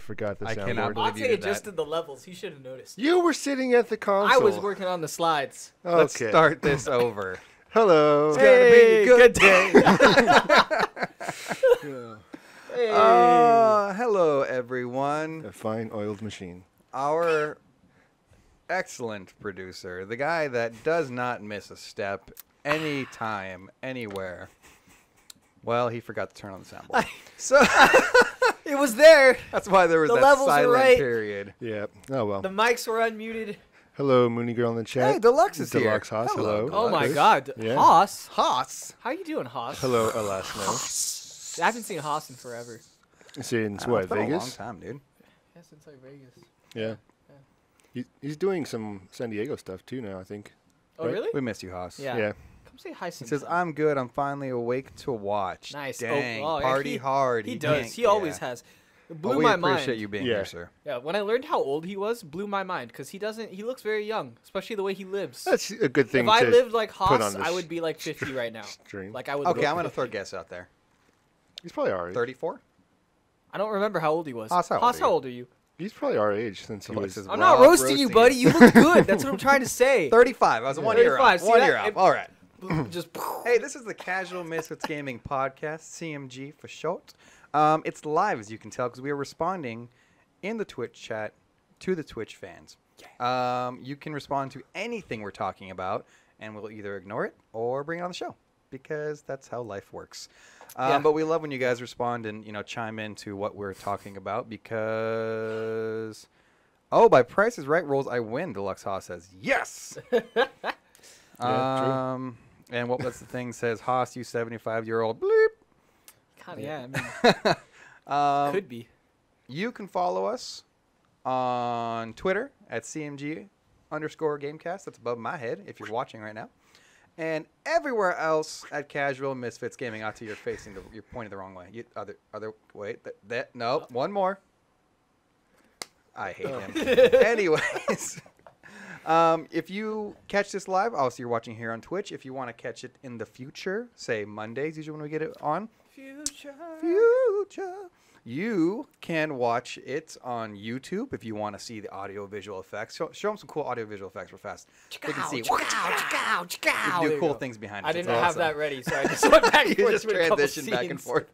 forgot the I soundboard. cannot believe you Ate did that. adjusted the levels. He should have noticed. You were sitting at the console. I was working on the slides. Okay. Let's start this over. Hello. Hey, good day. Hey. Hello, everyone. A fine oiled machine. Our excellent producer, the guy that does not miss a step anytime, anywhere. Well, he forgot to turn on the soundboard. So It was there. that's why there was The that levels are silent right. period. Yeah. Oh, well. The mics were unmuted. Hello, Mooney Girl in the chat. Hey, Deluxe is here. Deluxe Haas, hello. Oh my Chris. God, Yeah. Haas. Haas. How you doing, Haas? Hello, Alasno. I haven't seen Haas in forever. Since It's what, been a long Vegas? time, dude. Yeah, since like Vegas. Yeah. He's doing some San Diego stuff too now, I think. Oh Right? really? We missed you, Haas. Yeah. Yeah. Come say hi. He Sometime. says, I'm good. I'm finally awake to watch. Nice. Dang. Oh, yeah, Party hard. He can't- does. He always yeah. has. It Well, blew we my appreciate mind. you being Yeah. here, sir. Yeah, when I learned how old he was, blew my mind because he doesn't. He looks very young, especially the way he lives. That's a good thing If I to lived like put Haas, on this I would be like 50 right now. stream. Like I would. Okay, look I'm going to throw a 50. guess out there. He's probably our age. 34? I don't remember how old he was. Haas, how old Haas, are how you? old are you? He's probably our age since he Deluxe was. is I'm not Rob roasting you, roasting buddy. you. You look good. That's what I'm trying to say. 35. I was 1 year 35, off. see 1 that? year off. It- All right. Just. Hey, this is the Casual Misfits Gaming Podcast, CMG for short. It's live, as you can tell, because we are responding in the Twitch chat to the Twitch fans. You can respond to anything we're talking about, and we'll either ignore it or bring it on the show, because that's how life works. Yeah. But we love when you guys respond and chime in to what we're talking about, because by Price is Right rules, I win. Deluxe Haas says yes. Yeah, true. And what was the thing says, Haas, you 75-year-old bleep. Kind of, yeah. I mean, could be. You can follow us on Twitter at CMG_Gamecast. That's above my head if you're watching right now. And everywhere else at Casual Misfits Gaming. Out to you're facing you're pointing the wrong way. Wait, no, one more. I hate him. Anyways, if you catch this live, obviously you're watching here on Twitch. If you want to catch it in the future, say Mondays, usually when we get it on. Future. You can watch it on YouTube if you want to see the audio-visual effects. Show them some cool audio-visual effects real fast. They can see. You can do cool things behind it. I It's didn't have awesome. that ready, so I just went back and You forth just between a couple transition back and scenes. forth.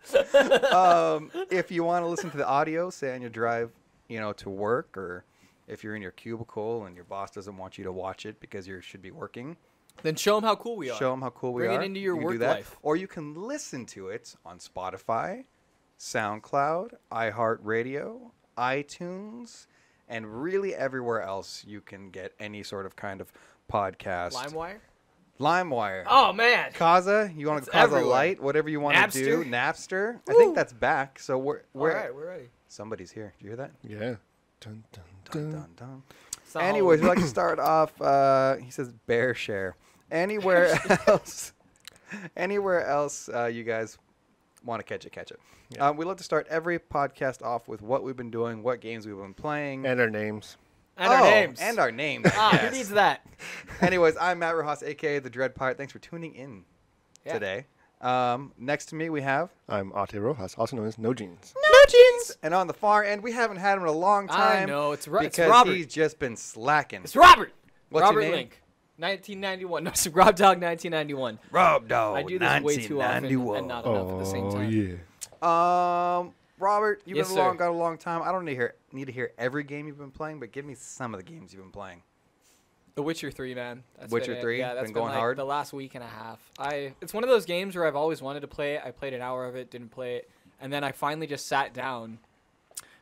If you want to listen to the audio, say on your drive, to work, or if you're in your cubicle and your boss doesn't want you to watch it because you should be working, Then show them how cool we are. show them how cool we Bring are. it into your You can do work that. life. Or you can listen to it on Spotify, SoundCloud, iHeartRadio, iTunes, and really everywhere else you can get any sort of kind of podcast. LimeWire? LimeWire. Oh, man. Kaza, you want to It's Kaza everywhere. Light, whatever you want to do. Napster? Napster. I Woo. think that's back. So we're All right, we're ready. somebody's here. Do you hear that? Yeah. Dun, dun, Dun, dun. dun, dun. It's not Anyways, we'd Halloween. like to start off. He says bear share. Anywhere else? Anywhere else? You guys want to catch it? Yeah. We love to start every podcast off with what we've been doing, what games we've been playing, And our names. And our names. and our names. Ah, yes. who needs that? Anyways, I'm Matt Rojas, aka the Dread Pirate. Thanks for tuning in Yeah. today. Next to me we have I'm Ate Rojas, also known as No Jeans. No Jeans, and on the far end we haven't had him in a long time. I know. It's because Robert. he's just been slacking. It's Robert. What's Robert your name? Link. 1991. No, it's Rob Dog 1991. Rob Dog. I do this way too often and not enough at the same time. yeah. Robert, you've Yes, been sir. got a long time. I don't need to hear every game you've been playing, but give me some of the games you've been playing. The Witcher 3, man. That's Witcher been it. 3? Yeah, that's Been going like hard? the last week and a half. It's one of those games where I've always wanted to play it. I played an hour of it, didn't play it, and then I finally just sat down,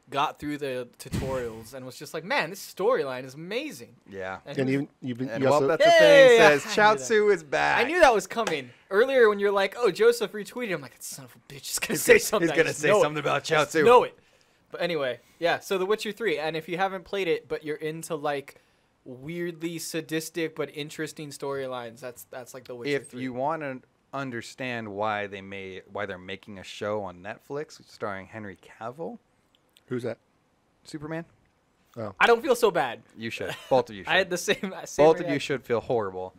got through the tutorials, and was just like, man, this storyline is amazing. Yeah. And And who's- you've been. And You well, also, that's the Hey, thing. I Says knew that. Chaozu is back. I knew that was coming earlier when you're like, "Oh, Joseph retweeted." I'm like, "That son of a bitch is gonna say something." He's I gonna just say know it. something about I just Chaozu. know it. But anyway, yeah. So The Witcher 3, and if you haven't played it, but you're into like weirdly sadistic but interesting storylines, that's like The Witcher If 3. you want to understand why they're making a show on Netflix starring Henry Cavill, who's that? Superman, I don't feel so bad. you should. Both of you should. I had the same. Both of you reaction. should feel horrible.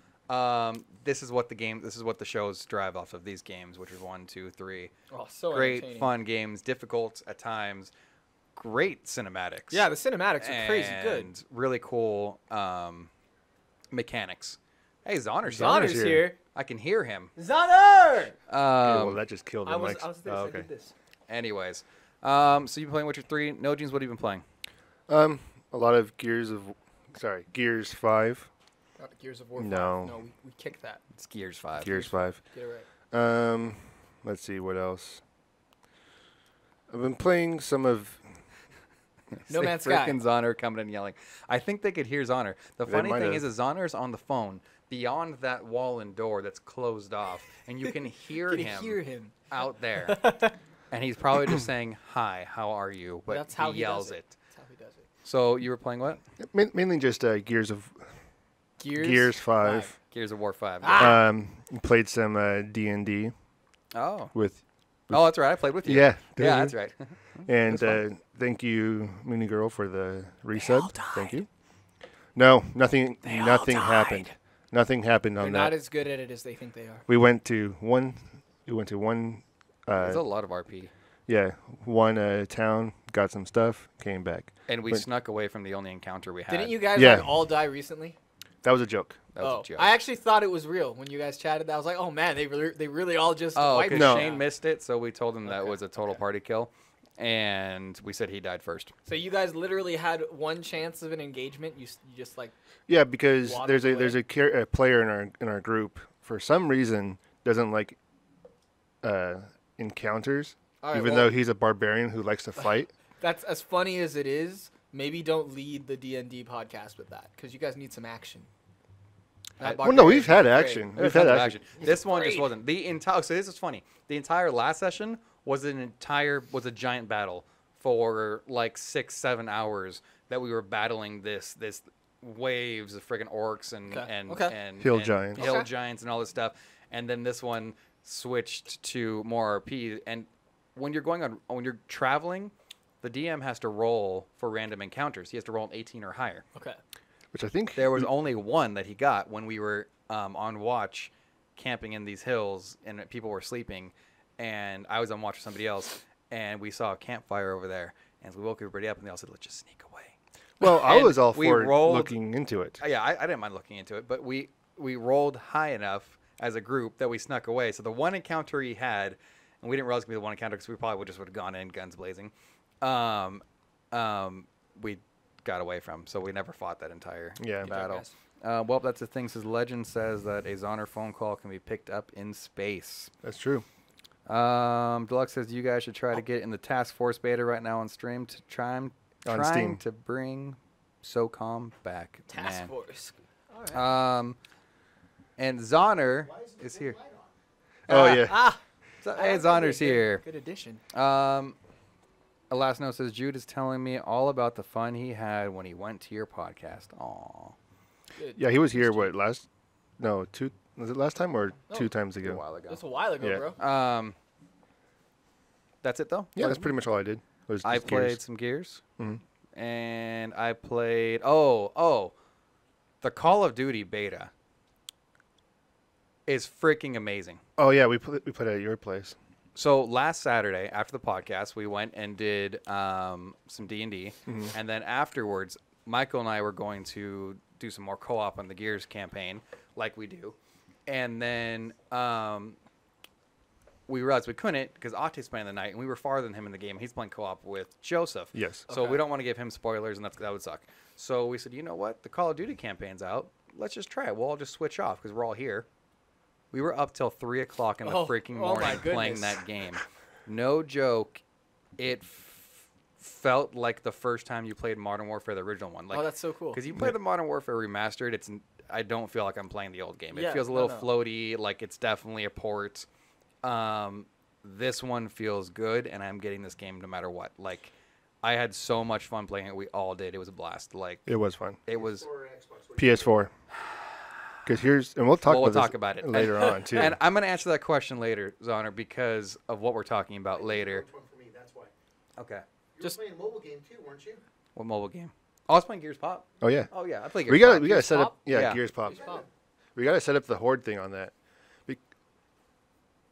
This is what the shows drive off of, these games, which is 1, 2, 3. Oh, so Great, entertaining. fun games, difficult at times, great cinematics. Yeah, the cinematics are crazy good. And really cool mechanics. Hey, Zoner's here. Zonner's here. I can hear him. Zonner! well, that just killed the I was mics. this. Oh, I okay. did this. Anyways, so you've been playing Witcher 3. No, Jeans, what have you been playing? A lot of Gears 5. Not Gears of War 5. No. No, we kicked that. It's Gears 5. Gears 5. Get it right. Let's see what else. I've been playing some of. No Man's Sky. Freaking Zoner coming in yelling. I think they could hear Zoner. The funny might thing have. is Zoner's on the phone beyond that wall and door that's closed off, and you can hear him out there. And he's probably just saying, "Hi, how are you?" But That's how he yells does it. That's how he does it. So you were playing what? Mainly just Gears 5. Gears of War 5. Played some D&D Oh. with. Oh, that's right. I played with you. Yeah. Yeah, that's right. And thank you, Mooney Girl, for the resub. Thank you. No, nothing happened. Nothing happened on They're that. not as good at it as they think they are. We went to one. There's a lot of RP. Yeah, one town, got some stuff, came back. And we snuck away from the only encounter we had. Didn't you guys Yeah. like all die recently? That was a joke. That was a joke. I actually thought it was real when you guys chatted. I was like, oh man, they really all just wiped because No. Shane missed it, so we told him that Okay, was a total party kill, and we said he died first. So you guys literally had one chance of an engagement. You just like Yeah, because Walked there's away. a player in our group for some reason doesn't like encounters, all right, even well, though he's a barbarian who likes to fight. that's as funny as it is. Maybe don't lead the D&D podcast with that because you guys need some action. That Well, no, we've had barbarian is action. There We've was had tons of action. This one just great. wasn't. The entire. So this is funny. The entire last session was a giant battle for like 6-7 hours that we were battling this waves of friggin' orcs and Hill and giants. hill Okay. giants and all this stuff. And then this one switched to more RP. And when you're traveling, the DM has to roll for random encounters. He has to roll an 18 or higher. Okay. Which I think There was only one that he got when we were on watch, camping in these hills, and people were sleeping, and I was on watch with somebody else, and we saw a campfire over there, and so we woke everybody up, and they all said, "Let's just sneak away." Well, I And was all we for rolled- looking into it. Yeah, I didn't mind looking into it, but we rolled high enough as a group that we snuck away. So the one encounter he had, and we didn't realize it would be the one encounter because we probably would have gone in guns blazing. We got away from, so we never fought that entire Yeah. battle. guys. Well, that's the thing. Says legend says that a Zoner phone call can be picked up in space. That's true. Deluxe says you guys should try to get in the Task Force beta right now on stream to trying Steam. to bring SOCOM back. Task Man. Force. All right. And Zoner is here. Oh yeah. Hey, Zoner's here. Good addition. A last note says Jude is telling me all about the fun he had when he went to your podcast. Aw. Good. Yeah, he was here. What last? No, two. Was it last time or No. 2 times A ago? while ago. That's a while ago, Yeah. bro. That's it though. Yeah, that's pretty much all I did. Was I just played Gears. some Gears, Mhm. and I played the Call of Duty beta is freaking amazing. Oh yeah, we played at your place. So last Saturday after the podcast, we went and did some D&D, and then afterwards, Michael and I were going to do some more co-op on the Gears campaign, like we do, and then we realized we couldn't because Octa's playing the night, and we were farther than him in the game. He's playing co-op with Joseph. Yes. So Okay. we don't want to give him spoilers, and that would suck. So we said, you know what? The Call of Duty campaign's out. Let's just try it. We'll all just switch off because we're all here. We were up till 3 o'clock in the freaking oh my morning playing goodness. that game. No joke. It felt like the first time you played Modern Warfare, the original one. Like, Oh, that's so cool. because you play the Modern Warfare Remastered, I don't feel like I'm playing the old game. It Yeah, feels a no, little no. floaty, like it's definitely a port. This one feels good, and I'm getting this game no matter what. Like, I had so much fun playing it. We all did. It was a blast. Like, It was fun. it was. PS4. Because we'll talk We'll about talk this about it later on too. And I'm going to answer that question later, Zoner, because of what we're talking about later. Which one for me? That's why. Okay. You Just- were playing a mobile game too, weren't you? What mobile game? Oh, I was playing Gears Pop. Oh yeah. Oh, yeah. I play Gears We gotta Pop. we gotta Gears set Pop? up. Yeah, Yeah. Gears Pop. Gears Pop. We gotta set up the horde thing on that.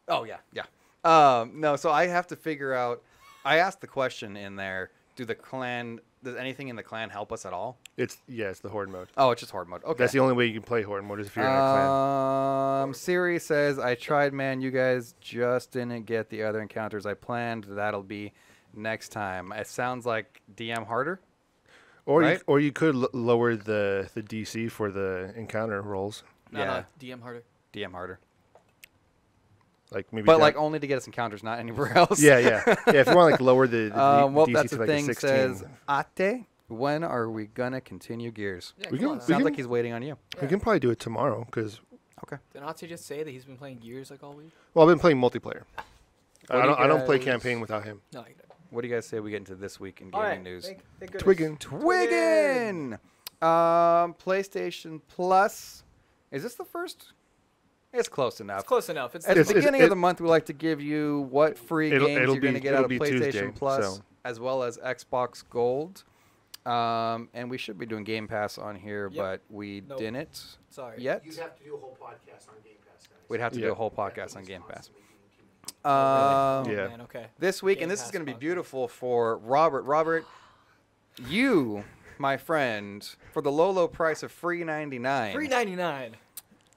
Oh, yeah. Yeah. No, so I have to figure out. I asked the question in there, Do the clan? Does anything in the clan help us at all? It's the horde mode. Oh, it's just horde mode. Okay. That's the only way you can play horde mode is if you're in a clan. Siri says, I tried, man. You guys just didn't get the other encounters I planned. That'll be next time. It sounds like DM harder. Or right? you could lower the DC for the encounter rolls. No, DM harder. DM harder. Like maybe But like only to get us encounters, not anywhere else. Yeah. If you want to like lower the well, DC that's to the like thing. a 16. Says Ate, when are we gonna continue Gears? Yeah, We come can- on, we Sounds can- like he's waiting on you. We can probably do it tomorrow because Did Ate just say that he's been playing Gears like all week? well, I've been playing multiplayer. What do you I don't play guys- campaign without him. No, he didn't. What do you guys say we get into this week in All gaming right. news? Thank goodness. Twiggin. Twiggin! PlayStation Plus. Is this the first? It's close enough. It's close enough. It's At the It's- beginning of the month, we like to give you what free It'll- games it'll you're going to be- get out it'll of be PlayStation Tuesday, Plus, so. as well as Xbox Gold. And we should be doing Game Pass on here, Yep. but we Nope. didn't sorry. yet. You'd have to do a whole podcast on Game Pass, guys. We'd have to do Yeah. a whole podcast on Game Pass. Oh, really? Yeah. Man, okay. This week, Game and this is Pass going to be podcast. beautiful for Robert. Robert, you, my friend, for the low price of $3.99, $3.99.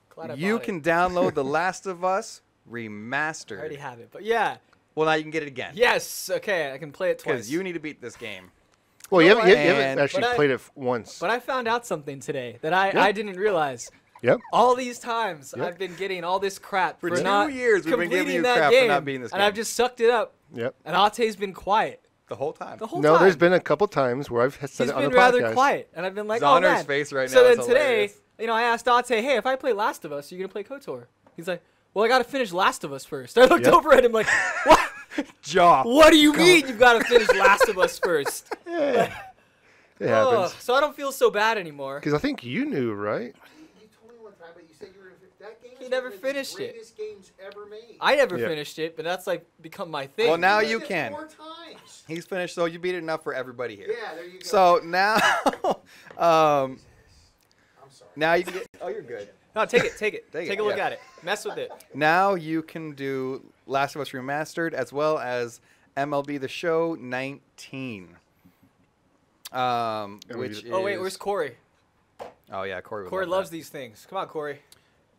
Glad I you bought it. can download The Last of Us Remastered. I already have it, but yeah. Well, now you can get it again. Yes. Okay, I can play it twice. Because you need to beat this game. Well, you know haven't, you what? haven't And- actually but I- played it once. But I found out something today that I Yeah. didn't realize. Yep. All these times Yep. I've been getting all this crap For for 2 not years, we've been giving completing you that crap for game, not beating this and game. I've just sucked it up. Yep. And Ate's been quiet The whole time. the whole No, time. there's been a couple times where I've said He's it on been the rather podcast. quiet, and I've been like, Zonner's oh man. face right so now is then today, hilarious. I asked Ate, hey, if I play Last of Us, are you gonna play KOTOR? He's like, well, I gotta finish Last of Us first. I looked Yep. over at him like, what? Jaw. What do you mean you've got to finish Last of Us first? It happens. So I don't feel so bad anymore. Because I think you knew, right? You told me one time, but you said you were that game. He is never one of finished the it. greatest games ever made. I never Yeah. finished it, but that's like become my thing. Well, now played you it can. 4 times. He's finished, so you beat it enough for everybody here. Yeah, there you go. So now, I'm sorry. now you can get. Oh, you're good. No, take it. Take it, Take a look yeah. at it. Mess with it. Now you can do Last of Us Remastered as well as MLB The Show 19. Which is, Oh wait, where's Corey? Oh yeah, Corey. would Corey love loves that. these things. Come on, Corey.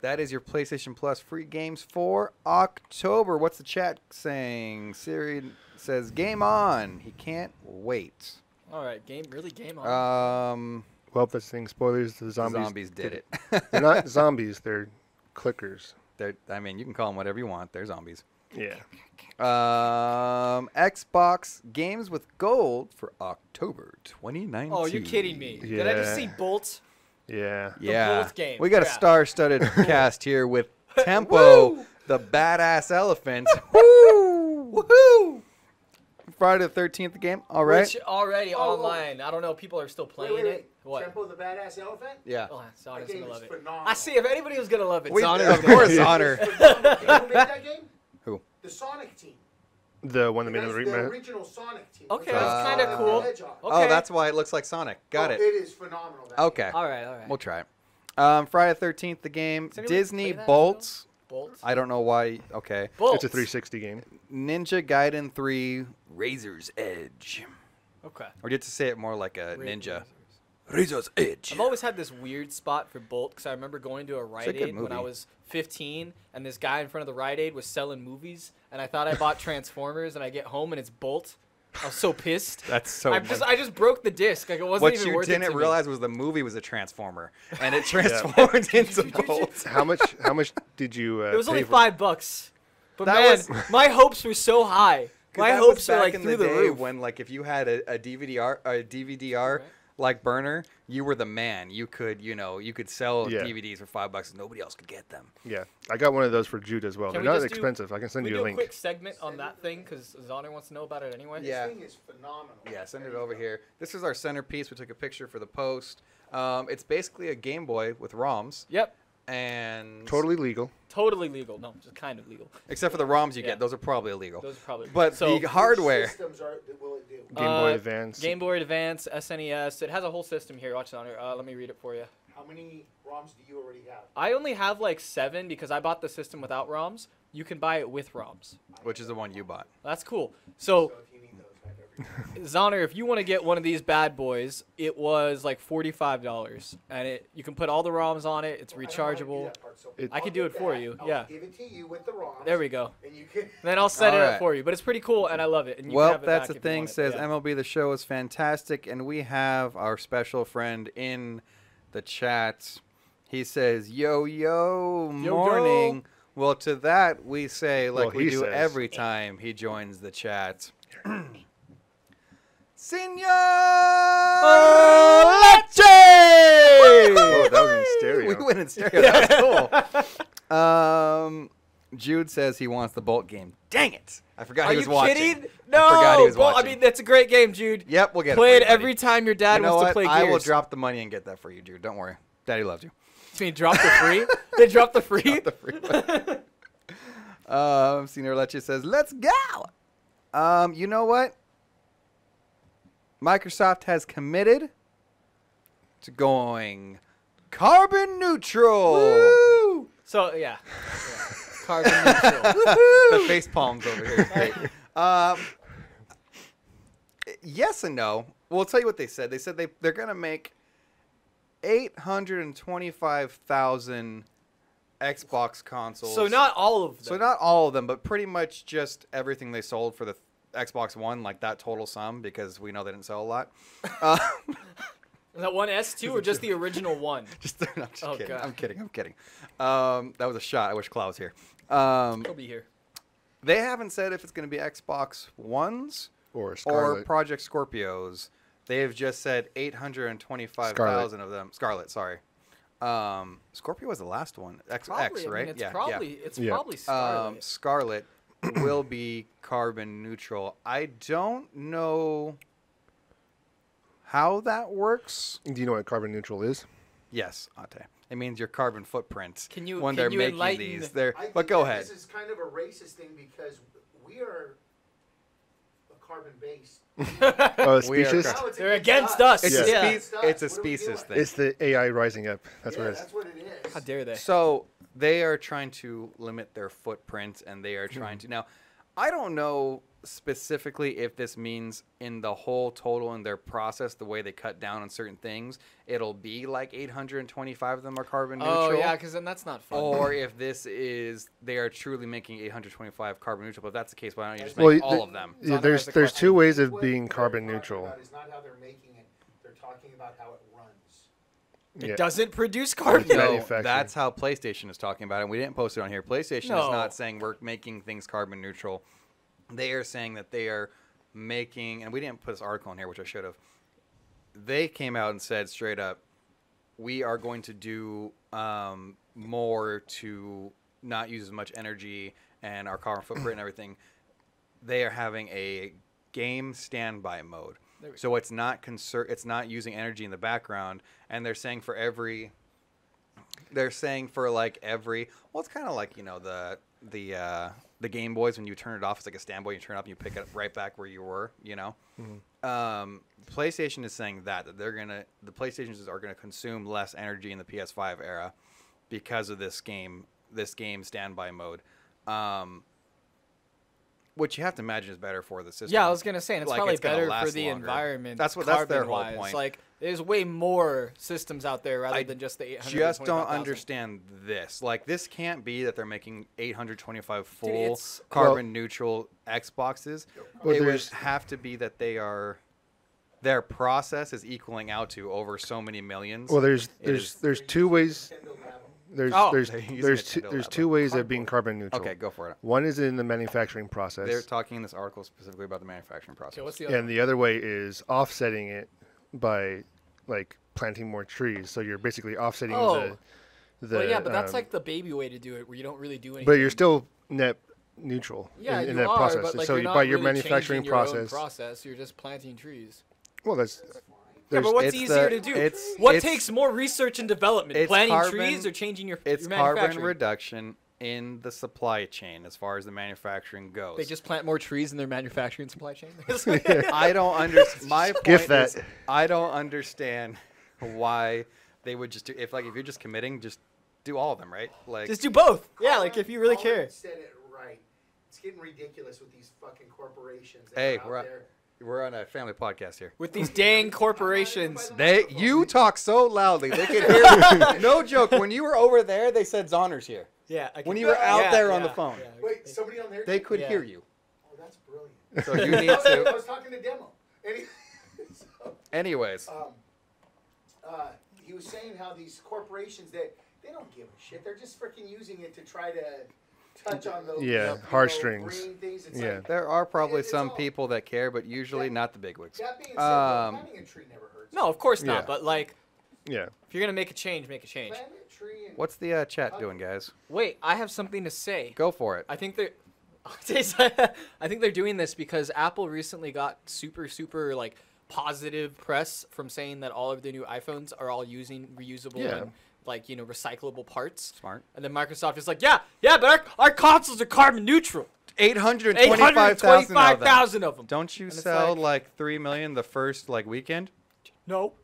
That is your PlayStation Plus free games for October. What's the chat saying? Siri says game on. He can't wait. All right, game on. Well, that's the thing. Spoilers. The Zombies did it. They're not zombies. They're clickers. I mean, you can call them whatever you want. They're zombies. Yeah. Xbox games with gold for October 2019. Oh, you're kidding me. Did I just see Yeah. Bolt? Yeah. Yeah. Bolt game. We got a Yeah. star-studded cast here with Tempo, the badass elephant. Woo! Woohoo! Friday the 13th game. All right. Which already Oh, online. I don't know if people are still playing Wait. it. What? Tempo the Badass Elephant? Yeah. Oh, That Zonner's game gonna is love it. phenomenal. I see. If anybody was gonna love it, We, Zonner. of course, Honor. Phenomenal. You know who made that game? Who? The Sonic team. The one that made That's the the remake. original Sonic team. Okay, With that's Sonic kinda the cool. Hedgehog. Okay. Oh, that's why it looks like Sonic. Got Oh, it. It is phenomenal. That Okay. All right. We'll try it. Friday the 13th, the game. Does anybody Disney play that Bolts. Bolt. I don't know why. Okay. Bolt. It's a 360 game. Ninja Gaiden 3 Razor's Edge. Okay. Or did to say it more like a Ra- ninja. Razor's Edge. I've always had this weird spot for Bolt because I remember going to a Rite good Aid when I movie. was 15, and this guy in front of the Rite Aid was selling movies, and I thought I bought Transformers, and I get home and it's Bolt. I was so pissed. That's so I just broke the disc. Like it wasn't What even you worth it didn't to me. realize was the movie was a transformer, and it transformed into Bolt. How much did you It was pay only for- $5, but That man, was- my hopes were so high. My That hopes was were back like in through the the day roof. when, like, if you had a DVD-R Right. like burner, you were the man. You could, you could sell Yeah. DVDs for $5 and nobody else could get them. Yeah. I got one of those for Jude as well. Can They're we not just do- expensive. I can send we you do a a link. quick segment on that thing because Zonner wants to know about it anyway. Yeah. This thing is phenomenal. Yeah, send it over here. This is our centerpiece. We took a picture for the post. It's basically a Game Boy with ROMs Yep. and Totally legal. Totally legal. No, just kind of legal. except for the ROMs you Yeah. get. Those are probably illegal. Those are probably. But so, the hardware. Systems will it do? Game Boy Advance. Game Boy Advance, SNES. It has a whole system here. Watch it on here. Let me read it for you. How many ROMs do you already have? I only have like 7 because I bought the system without ROMs. You can buy it with ROMs. Which is the one you bought. That's cool. So So if you need those, have everything. Zoner, if you want to get one of these bad boys, it was like $45, and you can put all the ROMs on it. It's rechargeable. I could do it for you. I'll Yeah. give it to you with the ROMs. There we go. And you can. Then I'll set it Alright. up for you. But it's pretty cool, and I love it. And you can Well, have it that's back the if you thing. want it. Says Yeah. MLB, the show is fantastic, and we have our special friend in the chat. He says, "Yo, yo, morning." Well, to that we say, like Well, we he do says. every time he joins the chat. Senor Leche! Oh, that was in stereo. We went in stereo. That was cool. Jude says he wants the Bolt game. Dang it! I forgot Are he was you watching. kidding? I No. forgot he was Well, watching. I mean, that's a great game, Jude. Yep, we'll get it. Play for it you, buddy. every time your dad You know wants what? to play Gears. I will drop the money and get that for you, Jude. Don't worry. Daddy loves you. I mean, drop the free? They drop the free? Drop the free one. Senior Leche says, let's go. You know what? Microsoft has committed to going carbon neutral. Woo! So, yeah. Carbon neutral. The face palms over here. is great. Yes and no. Well, I'll tell you what they said. They said they're going to make 825,000 Xbox consoles. So not all of them. So not all of them, but pretty much just everything they sold for the Xbox One, like that total sum, because we know they didn't sell a lot. Is that one S2 or just the original one? Just, no, I'm just Oh, kidding. God. I'm kidding. That was a shot. I wish Klaus was here. He'll be here. They haven't said if it's going to be Xbox Ones Or or Scarlet. Project Scorpios. They have just said 825,000 of them. Scarlet, sorry. Scorpio was the last one. X, Probably, right? I mean, it's yeah, probably, yeah. It's Yeah. probably Scarlet. Scarlet will be carbon neutral. I don't know how that works. Do you know what carbon neutral is? Yes, Ate. It means your carbon footprint Can you- when can they're you making enlighten- these. I But think go that ahead. This is kind of a racist thing because we are a carbon base. Oh, We are species? car- Now it's They're against us. It's Yeah. a Yeah. species. It's a What are we species doing? thing. It's the AI rising up. That's Yeah, what it is. that's what it is. How dare they? So they are trying to limit their footprint, and they are trying to now. I don't know specifically if this means in the whole total in their process, the way they cut down on certain things, it'll be like 825 of them are carbon neutral. Oh, yeah, because then that's not fun. Or if this is they are truly making 825 carbon neutral. But if that's the case, why don't you just Well, make the- all of them? Yeah, Zoner there's has a there's question. two ways of What being they're carbon talking neutral. about is not how they're making it. They're talking about how it runs. It Yeah. doesn't produce carbon. Yeah. No, Manufacturing. that's how PlayStation is talking about it. We didn't post it on here. PlayStation No. is not saying we're making things carbon neutral. They are saying that they are making, and we didn't put this article in here, which I should have. They came out and said straight up, we are going to do more to not use as much energy and our carbon footprint and everything. They are having a game standby mode. There we So it's not it's not using energy in the background, and they're saying for every well, it's kind of like, you know, the Game Boys, when you turn it off, it's like a standby. You turn it up and you pick it right back where you were, you know. PlayStation is saying that the PlayStations are gonna consume less energy in the PS5 era because of this game standby mode. Which you have to imagine is better for the system. Yeah, I was gonna say, and it's Like, probably it's gonna better for last the longer. environment. That's their whole carbon-wise. point. Like, there's way more systems out there rather than just the 825,000. Just don't understand this. Like, this can't be that they're making 825 full it's- carbon neutral Xboxes. Well, It would there's- have to be that their process is equaling out to over so many millions. Well, there's It is- two ways. There's Oh. there's They're using there's it two, to there's build two up. ways of being carbon neutral. Okay, go for it. One is in the manufacturing process, They're talking in this article specifically about the manufacturing process. Okay, what's the other? and the other way is offsetting it by like planting more trees. So you're basically offsetting Oh. the Well, yeah, but that's like the baby way to do it, where you don't really do anything. But you're still net neutral yeah, in you that are, process. but like So you're not by your really manufacturing changing your own process, process, you're just planting trees. well, that's Yeah, there's but what's it's easier the- to do? it's- What it's- takes more research and development? it's Planting carbon- trees or changing your It's your carbon manufacturing? reduction in the supply chain as far as the manufacturing goes. They just plant more trees in their manufacturing supply chain. I don't understand. My point Gift that. is, I don't understand why they would just do if you're just committing, just do all of them, right? Like, Just do both. Yeah, like if you really Colin care. said it right. It's getting ridiculous with these fucking corporations. that Hey, are out we're- there We're on a family podcast here. With these dang corporations. You talk so loudly they could hear you. No joke. When you were over there, they said Zonner's here. Yeah. When you were out there on the phone, Wait, somebody on there? they could Yeah. hear you. Oh, that's brilliant. So you need I to. was talking to Demo. Anyways, He was saying how these corporations, they don't give a shit. They're just freaking using it to try to touch on those heartstrings. green things. It's Yeah. like, there are probably it's some all- people that care, but usually not the bigwigs. that being said, planting a tree never hurts. No, of course not. Yeah. But like, Yeah. if you're gonna make a change, make a change. Plant a tree and What's the chat doing, guys? Wait, I have something to say. Go for it. I think they're. I think they're doing this because Apple recently got super like positive press from saying that all of their new iPhones are all using reusable and like recyclable parts. Smart. And then Microsoft is like, yeah, but our consoles are carbon neutral. 825,000 of them. Don't you And it's sell like- like 3 million the first weekend? No.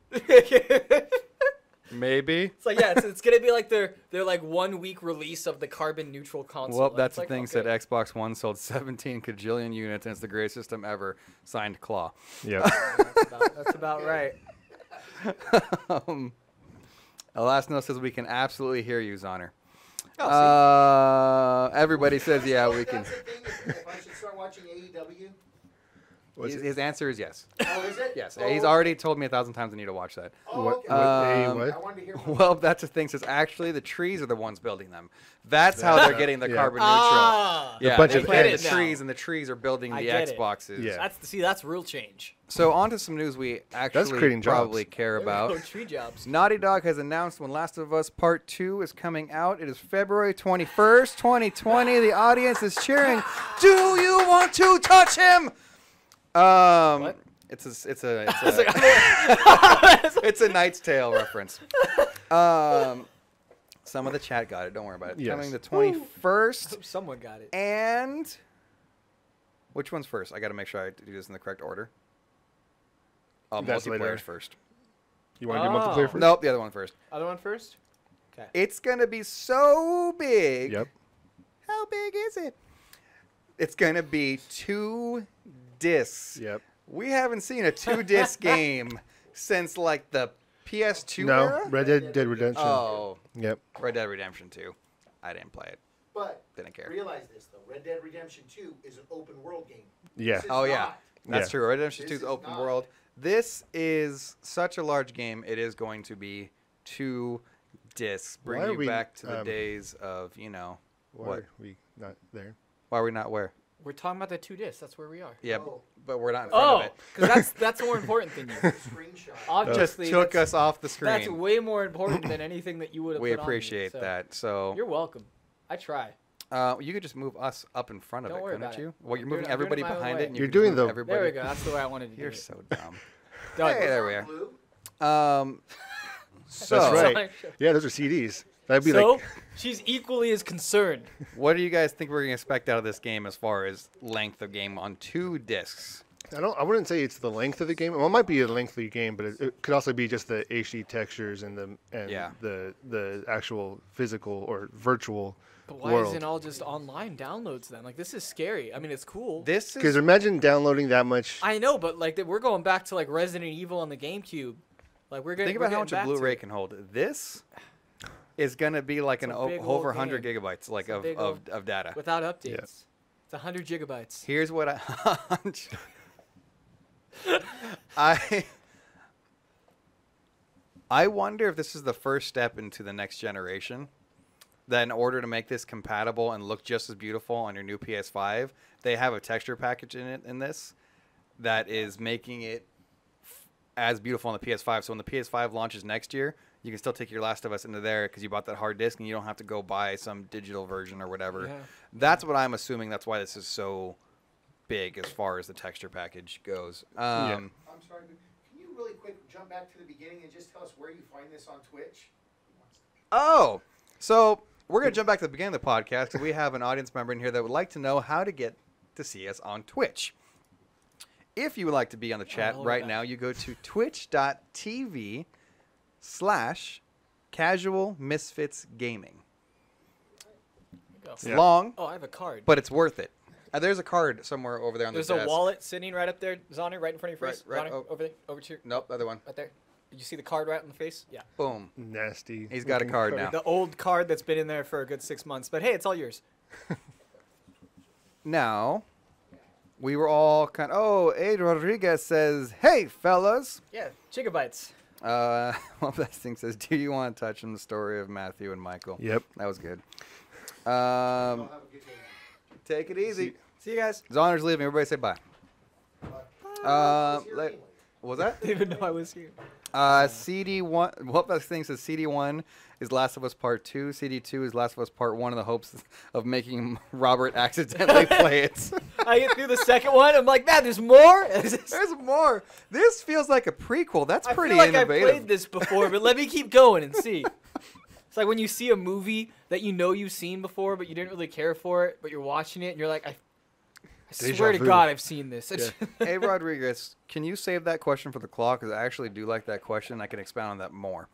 Maybe. It's like, yeah, it's gonna be like their like 1 week release of the carbon neutral console. Well, And that's it's the like, thing. okay. Said Xbox One sold 17 kajillion units, and it's the greatest system ever. Signed Claw. Yep. That's about right. Elasno says we can absolutely hear you, Zonner. Oh, Everybody says yeah, we That's can. the thing, if I should start watching AEW. His answer is yes. Oh, is it? Yes, Oh, he's already told me 1,000 times I need to watch that. Oh, What- okay. what- I wanted to hear more. Well, that's the thing. Says actually the trees are the ones building them. That's how they're getting the Yeah. carbon neutral. Ah, Yeah, bunch they of planted ants. the trees, and the trees are building I the get it. Xboxes. Yeah. that's real change. So on to some news we actually creating jobs. probably care Oh, about. tree jobs. Naughty Dog has announced when Last of Us Part 2 is coming out. It is February 21st, 2020. The audience is cheering. Do you want to touch him? What? It's a It's it's a Knight's Tale reference. Some of the chat got it. Don't worry about it. It's Yes. coming the 21st. Someone got it. And which one's first? I got to make sure I do this in the correct order. That's later. Multiplayer's first. You want to do Oh. multiplayer first? Nope, the other one first. Other one first. Okay. It's gonna be so big. Yep. How big is it? It's gonna be 2 discs. Yep. We haven't seen a 2-disc game since like the PS2 No, era. Red Dead Redemption. Oh, Yep. Red Dead Redemption 2. I didn't play it. But Didn't care. realize this, though. Red Dead Redemption 2 is an open world game. Yeah. This is Oh, yeah. not. That's Yeah. true. Red Dead Redemption 2 This is is open not. world. This is such a large game. It is going to be 2 discs. Why Bring are you we, back to the days of, Why what? are we not there? Why are we not where? We're talking about the 2 discs. That's where we are. Yeah, Oh. but we're not in front of Oh, it. because that's more important than you. Screenshot. Obviously, Just took that's- us off the That's screen. way more important than anything that you would have. We put on me, appreciate so that. So You're welcome. I try. you could just move us up in front of Don't it, worry couldn't about you? it. Well, you're I'm moving doing it everybody my own behind way. it. And You're you can doing move the- everybody. There we go. That's the way I wanted to do You're it. so dumb. Done. Hey, there we are. Blue. So, That's right. Yeah, those are CDs. That'd be So like she's equally as concerned. what do you guys think we're going to expect out of this game as far as length of game on 2 discs? I wouldn't say it's the length of the game. Well, it might be a lengthy game, but it could also be just the HD textures and Yeah. the actual physical or virtual But why world. isn't it all just online downloads then? Like, this is scary. I mean, it's cool. This Because is imagine downloading that much. I know, but like we're going back to like Resident Evil on the GameCube. Like we're getting. think about how we're much getting a back to Blu-ray it. can hold. This is going to be like It's an a big over old 100 game. gigabytes like It's a big old- of data. without updates. It's 100 gigabytes. Here's what I wonder if this is the first step into the next generation. That in order to make this compatible and look just as beautiful on your new PS5, they have a texture package in this that is making it as beautiful on the PS5. So when the PS5 launches next year, you can still take your Last of Us into there because you bought that hard disk and you don't have to go buy some digital version or whatever. Yeah. That's what I'm assuming. That's why this is so big as far as the texture package goes. I'm sorry, but can you really quick jump back to the beginning and just tell us where you find this on Twitch? Oh, so we're going to jump back to the beginning of the podcast because we have an audience member in here that would like to know how to get to see us on Twitch. If you would like to be on the chat I'll right back. now, you go to twitch.tv/Casual Misfits Gaming. Go. It's Yeah. long, Oh, I have a card. but it's worth it. There's a card somewhere over there on There's the a desk. wallet sitting right up there, Zonner, right in front of your face. Right, Zonner, over there, over to your, Nope, the other one. right there. Did you see the card right on the face? Yeah. Boom. Nasty. He's got a looking card now. The old card that's been in there for a good 6 months. But hey, it's all yours. Now, we were all kind of... Oh, Aid Rodriguez says, hey, fellas. Yeah, gigabytes. Well, that thing says, do you want to touch on the story of Matthew and Michael? Yep. That was good. Take it easy. See you guys. Zonner's leaving. Everybody say bye. What was that? I didn't even know I was here. CD1. Well, that thing says CD1 is Last of Us Part 2. CD2 is Last of Us Part 1 in the hopes of making Robert accidentally play it. I get through the second one. I'm like, man, there's more? There's more. This feels like a prequel. That's I pretty feel like innovative. I've played this before, but let me keep going and see. It's like when you see a movie that you know you've seen before, but you didn't really care for it, but you're watching it and you're like, I Deja swear to vu. God, I've seen this. Yeah. Hey, Rodriguez, can you save that question for the clock? Because I actually do like that question. I can expound on that more.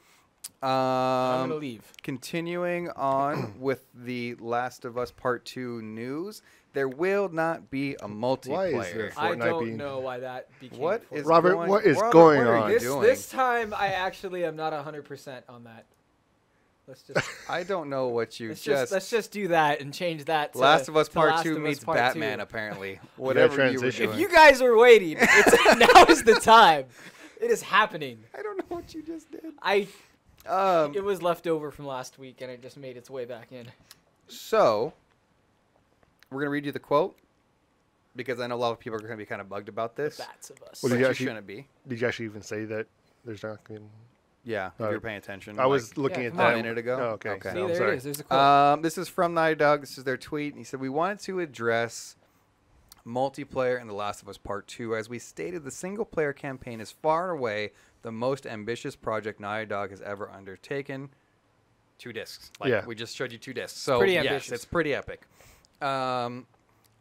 I'm going to leave. Continuing on with the Last of Us Part 2 news, there will not be a multiplayer. Why is there I Fortnite don't being- know why that became What Fortnite. is Robert, going, what is Robert, going what are on? you This, doing? this time, I actually am not 100% on that. Let's just I don't know what you let's just do that and change that to Last of Us to Part Last 2 of Us meets Part Batman, 2. apparently. Whatever you were transition. doing. If you guys were waiting, now is the time. It is happening. I don't know what you just did. It was left over from last week, and it just made its way back in. So, we're going to read you the quote, because I know a lot of people are going to be kind of bugged about this. Bats of us. Well, But did you you actually- shouldn't be. Did you actually even say that there's not going Yeah, if Oh. you're paying attention. I was looking Yeah, at come that on. A minute ago? Oh, okay. Okay. See, No, I'm there sorry. it is. There's a quote. This is from Nitty Dog. This is their tweet. He said, we wanted to address multiplayer in The Last of Us Part 2. As we stated, the single-player campaign is far and away the most ambitious project Naughty Dog has ever undertaken. 2 discs. Like, Yeah. we just showed you 2 discs. So, pretty yes, ambitious. it's pretty epic.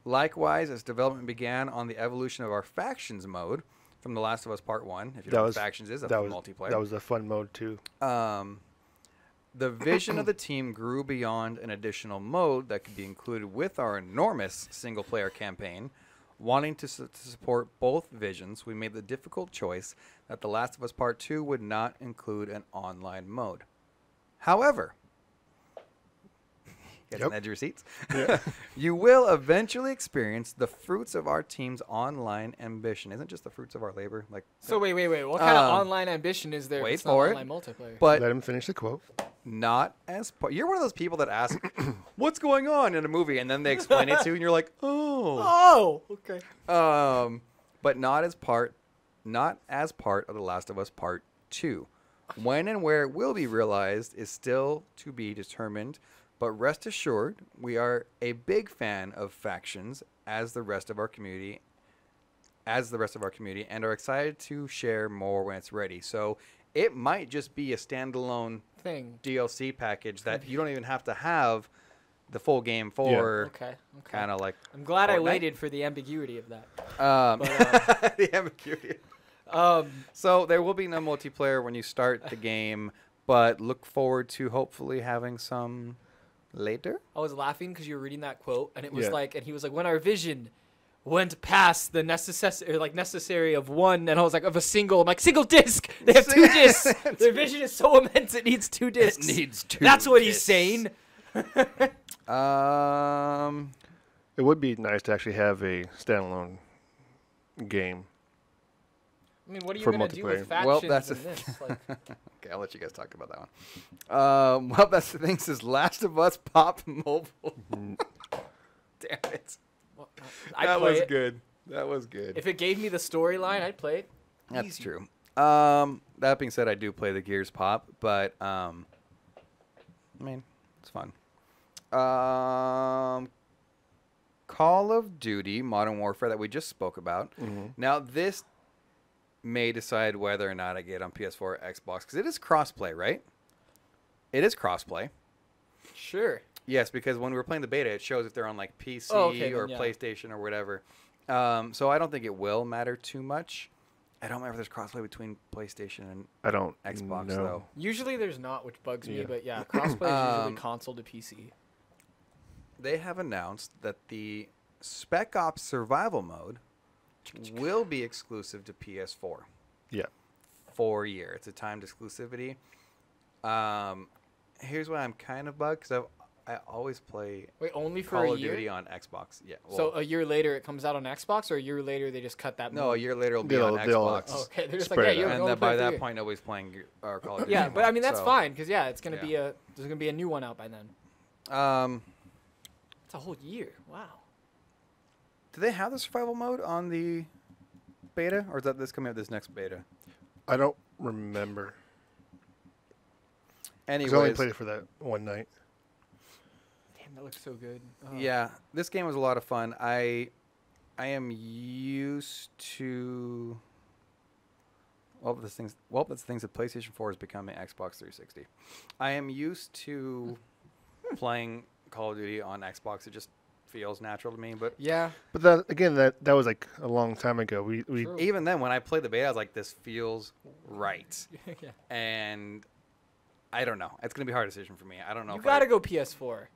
Likewise, as development began on the evolution of our factions mode from The Last of Us Part 1, if you know what factions is, that's multiplayer. That was a fun mode too. The vision of the team grew beyond an additional mode that could be included with our enormous single-player campaign. Wanting to support both visions, we made the difficult choice that The Last of Us Part 2 would not include an online mode. However, you guys Yep. can add your receipts. Yeah. You will eventually experience the fruits of our team's online ambition. Isn't it just the fruits of our labor? Like, So wait. What kind of online ambition is there? if wait it's not for it. online multiplayer. but Let him finish the quote. not as part. You're one of those people that ask, "What's going on in a movie?" and then they explain it to you, and you're like, "Oh." Oh, okay. But not as part of The Last of Us Part 2. When and where it will be realized is still to be determined. But rest assured, we are a big fan of factions as the rest of our community, and are excited to share more when it's ready. So it might just be a standalone Thing. DLC package that you don't even have to have the full game for. Okay. Kind of like I'm glad I Fortnite? waited for the ambiguity of that. the ambiguity. So there will be no multiplayer when you start the game, but look forward to hopefully having some later. I was laughing because you were reading that quote, and it was Yeah. like, and he was like, when our vision went past the necessary of one, and I was like, of a single. I'm like, single disc. They have 2 discs. Their vision is so immense it needs 2 discs. needs 2 That's what he's saying. It would be nice to actually have a standalone game. I mean, what are you For gonna do with multiplayer. factions Well, that's in a- this? Like, Okay, I'll let you guys talk about that one. Well, that's the thing. Says Last of Us Pop Mobile. Damn it. well, I'd That play was it. good. That was good. If it gave me the storyline, I'd play it. That's Easy. true. That being said, I do play the Gears Pop, but I mean, it's fun. Call of Duty Modern Warfare that we just spoke about. Now this may decide whether or not I get on PS4 or Xbox because it is crossplay, right? It is crossplay. Sure. Yes, because when we were playing the beta, it shows if they're on like PC Oh, okay, or then, yeah. PlayStation or whatever. So I don't think it will matter too much. I don't remember if there's crossplay between PlayStation and I don't Xbox know. though. Usually there's not, which bugs me, Yeah. but yeah, crossplay is usually console to PC. They have announced that the Spec Ops Survival Mode will be exclusive to PS4 Yeah. for a year. It's a timed exclusivity. Here's why I'm kind of bugged, because I always play Wait, only for Call a of year? Duty on Xbox. Yeah. So a year later it comes out on Xbox, or a year later they just cut that? no, a mode? year later it'll be They'll- on they'll- Xbox. Oh, okay, they're just Spread like, it yeah, out. you And only then by play that for a year. point, nobody's playing Call of Duty. Yeah, anymore. but I mean that's So, fine because it's gonna yeah. be there's gonna be a new one out by then. It's a whole year. Wow. Do they have the survival mode on the beta, or is that this coming out this next beta? I don't remember. Anyways, Because I only played it for that one night. Damn, that looks so good. Oh. yeah, this game was a lot of fun. I am used to. That's the things that PlayStation 4 is becoming Xbox 360. I am used to playing Call of Duty on Xbox. It just feels natural to me. But Yeah. But that again, that was like a long time ago. We True. even then, when I played the beta, I was like, "This feels right." Yeah. And I don't know. It's gonna be a hard decision for me. I don't know. You if gotta go PS4.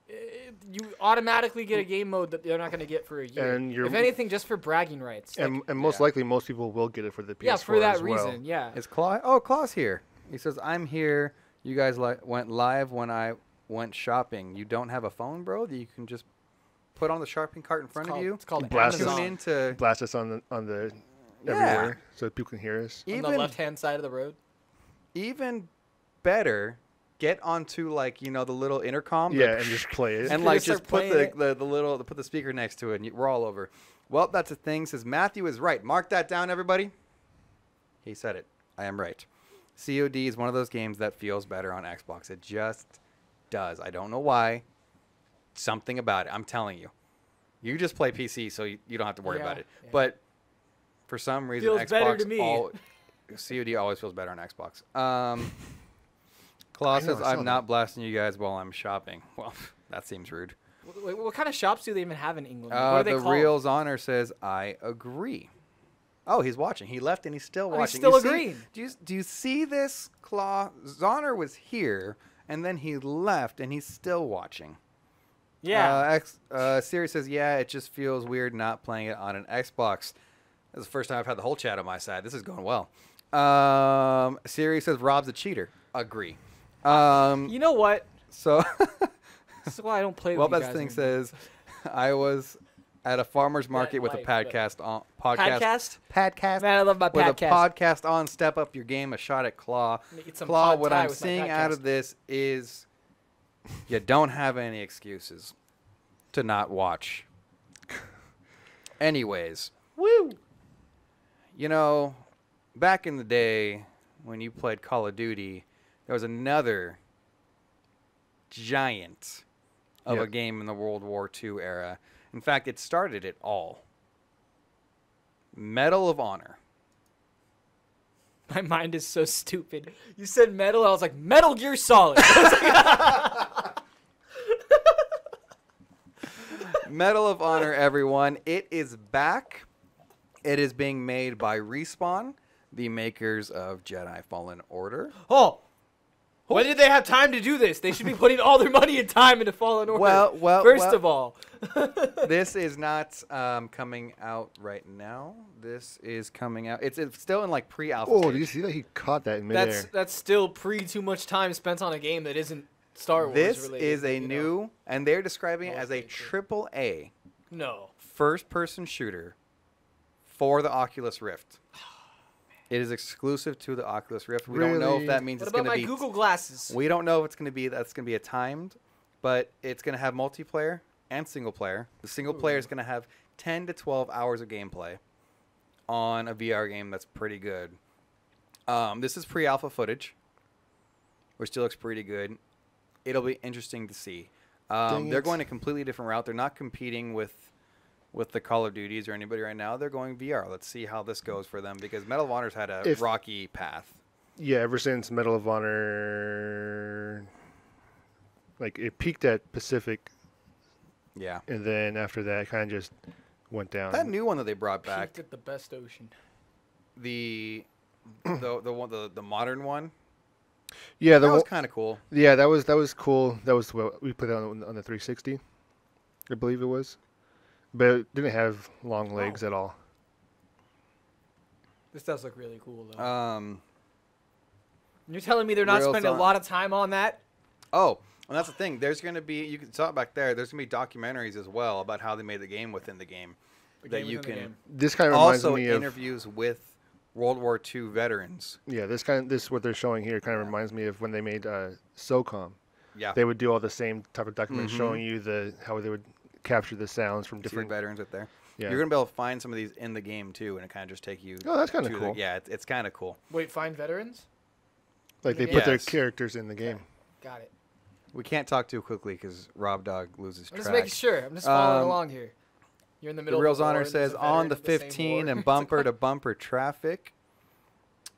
You automatically get a game mode that they're not gonna get for a year. And you're- if anything, just for bragging rights. Like, and most Yeah. likely most people will get it for the PS4 yeah, for that as well. reason. Yeah. Is Claw? Oh, Claw's here. He says, "I'm here. You guys went live when I went shopping. You don't have a phone, bro, that you can just put on the shopping cart in front of you? It's called Blast Tune Amazon. into Blast us on the Yeah. everywhere so people can hear us. On the even left-hand side of the road. even better. Get onto the little intercom. Yeah, and just play it. and You like just start just put playing put the speaker next to it, and we're all over. Well, that's a thing. Says Matthew is right. Mark that down, everybody. He said it. I am right. COD is one of those games that feels better on Xbox. It just does. I don't know why. Something about it. I'm telling you. You just play PC, so you don't have to worry about it. Yeah. But for some reason, Feels Xbox better to me. COD always feels better on Xbox. Claw I know, says, I saw I'm that. not blasting you guys while I'm shopping. Well, that seems rude. What kind of shops do they even have in England? What are they The called? Real's Honor says, I agree. Oh, he's watching. He left and he's still he's watching. still You see- agreeing. Do you see this, Claw? Zonner was here, and then he left, and he's still watching. Yeah. Siri says, yeah, it just feels weird not playing it on an Xbox. This is the first time I've had the whole chat on my side. This is going well. Siri says, Rob's a cheater. Agree. You know what? So, This is why I don't play well, with you that guys thing anymore. says, I was at a farmer's market with a life, but- podcast on Podcast? podcast. Man, I love my With a podcast. podcast on, step up your game. A shot at Claw. Eat some Claw, pad what thai I'm with my seeing out podcast. of this is you don't have any excuses to not watch. Anyways, Woo! you know, back in the day when you played Call of Duty, there was another giant of a Yep. game in the World War II era. In fact, it started it all. Medal of Honor. My mind is so stupid. You said metal, I was like, Metal Gear Solid. Medal of Honor, everyone. It is back. It is being made by Respawn, the makers of Jedi Fallen Order. Oh! When did they have time to do this? They should be putting all their money and time into Fallen Order. First of all. This is not coming out right now. This is coming out. It's still in like pre-alpha Oh, stage. do you see that he caught that in midair? That's still too much time spent on a game that isn't Star Wars This related. is a you know? new, and they're describing it as a Mostly. triple A No. first-person shooter for the Oculus Rift. It is exclusive to the Oculus Rift. We don't know if Really? that means What it's about going my to be. Google glasses? We don't know if it's going to be that's going to be a timed, but it's going to have multiplayer and single player. The single player is going to have 10 to 12 hours of gameplay on a VR game that's pretty good. This is pre-alpha footage, which still looks pretty good. It'll be interesting to see. Dang They're it. going a completely different route. They're not competing with the Call of Duties or anybody right now. They're going VR. Let's see how this goes for them because Medal of Honor's had a rocky path. Yeah, ever since Medal of Honor, like it peaked at Pacific, Yeah. and then after that, it kind of just went down. That new one that they brought back, Peaked at the best ocean. the modern one, yeah, that was kind of cool. yeah, that was cool. That was what we put on the 360, I believe it was. but it didn't have long legs at all. This does look really cool, though. You're telling me they're not spending a lot of time on that? Oh, and that's the thing. There's going to be, you can saw it back there, there's going to be documentaries as well about how they made the game within the game. This kind of reminds also me of interviews with World War II veterans. Yeah, this what they're showing here kind of reminds me of when they made SOCOM. Yeah. They would do all the same type of documentaries showing you how they would capture the sounds from different veterans right there. Yeah. You're going to be able to find some of these in the game, too, and it kind of just take you. Oh, that's kind of cool. Yeah, it's kind of cool. Wait, find veterans? Like they put their characters in the game. Okay. Got it. We can't talk too quickly because Rob Dog loses track. I'm just making sure. I'm just following along here. You're in the middle The Reels of Honor says on the 15 and bumper to bumper traffic.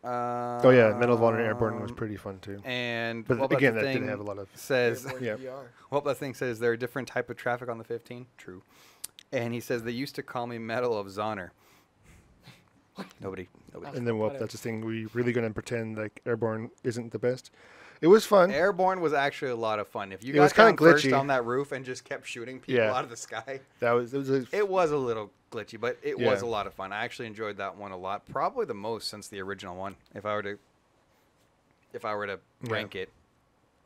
Oh yeah, Medal of Honor Airborne was pretty fun too. And but again, that didn't have a lot of. Says yeah. What that thing says there are different type of traffic on the 15. True. And he says they used to call me Medal of Honor. Nobody. And then that's the thing. We really gonna pretend like Airborne isn't the best. It was fun. Airborne was actually a lot of fun. If you got down glitchy first on that roof and just kept shooting people out of the sky, it was a little glitchy, but it was a lot of fun. I actually enjoyed that one a lot, probably the most since the original one. If I were to rank it,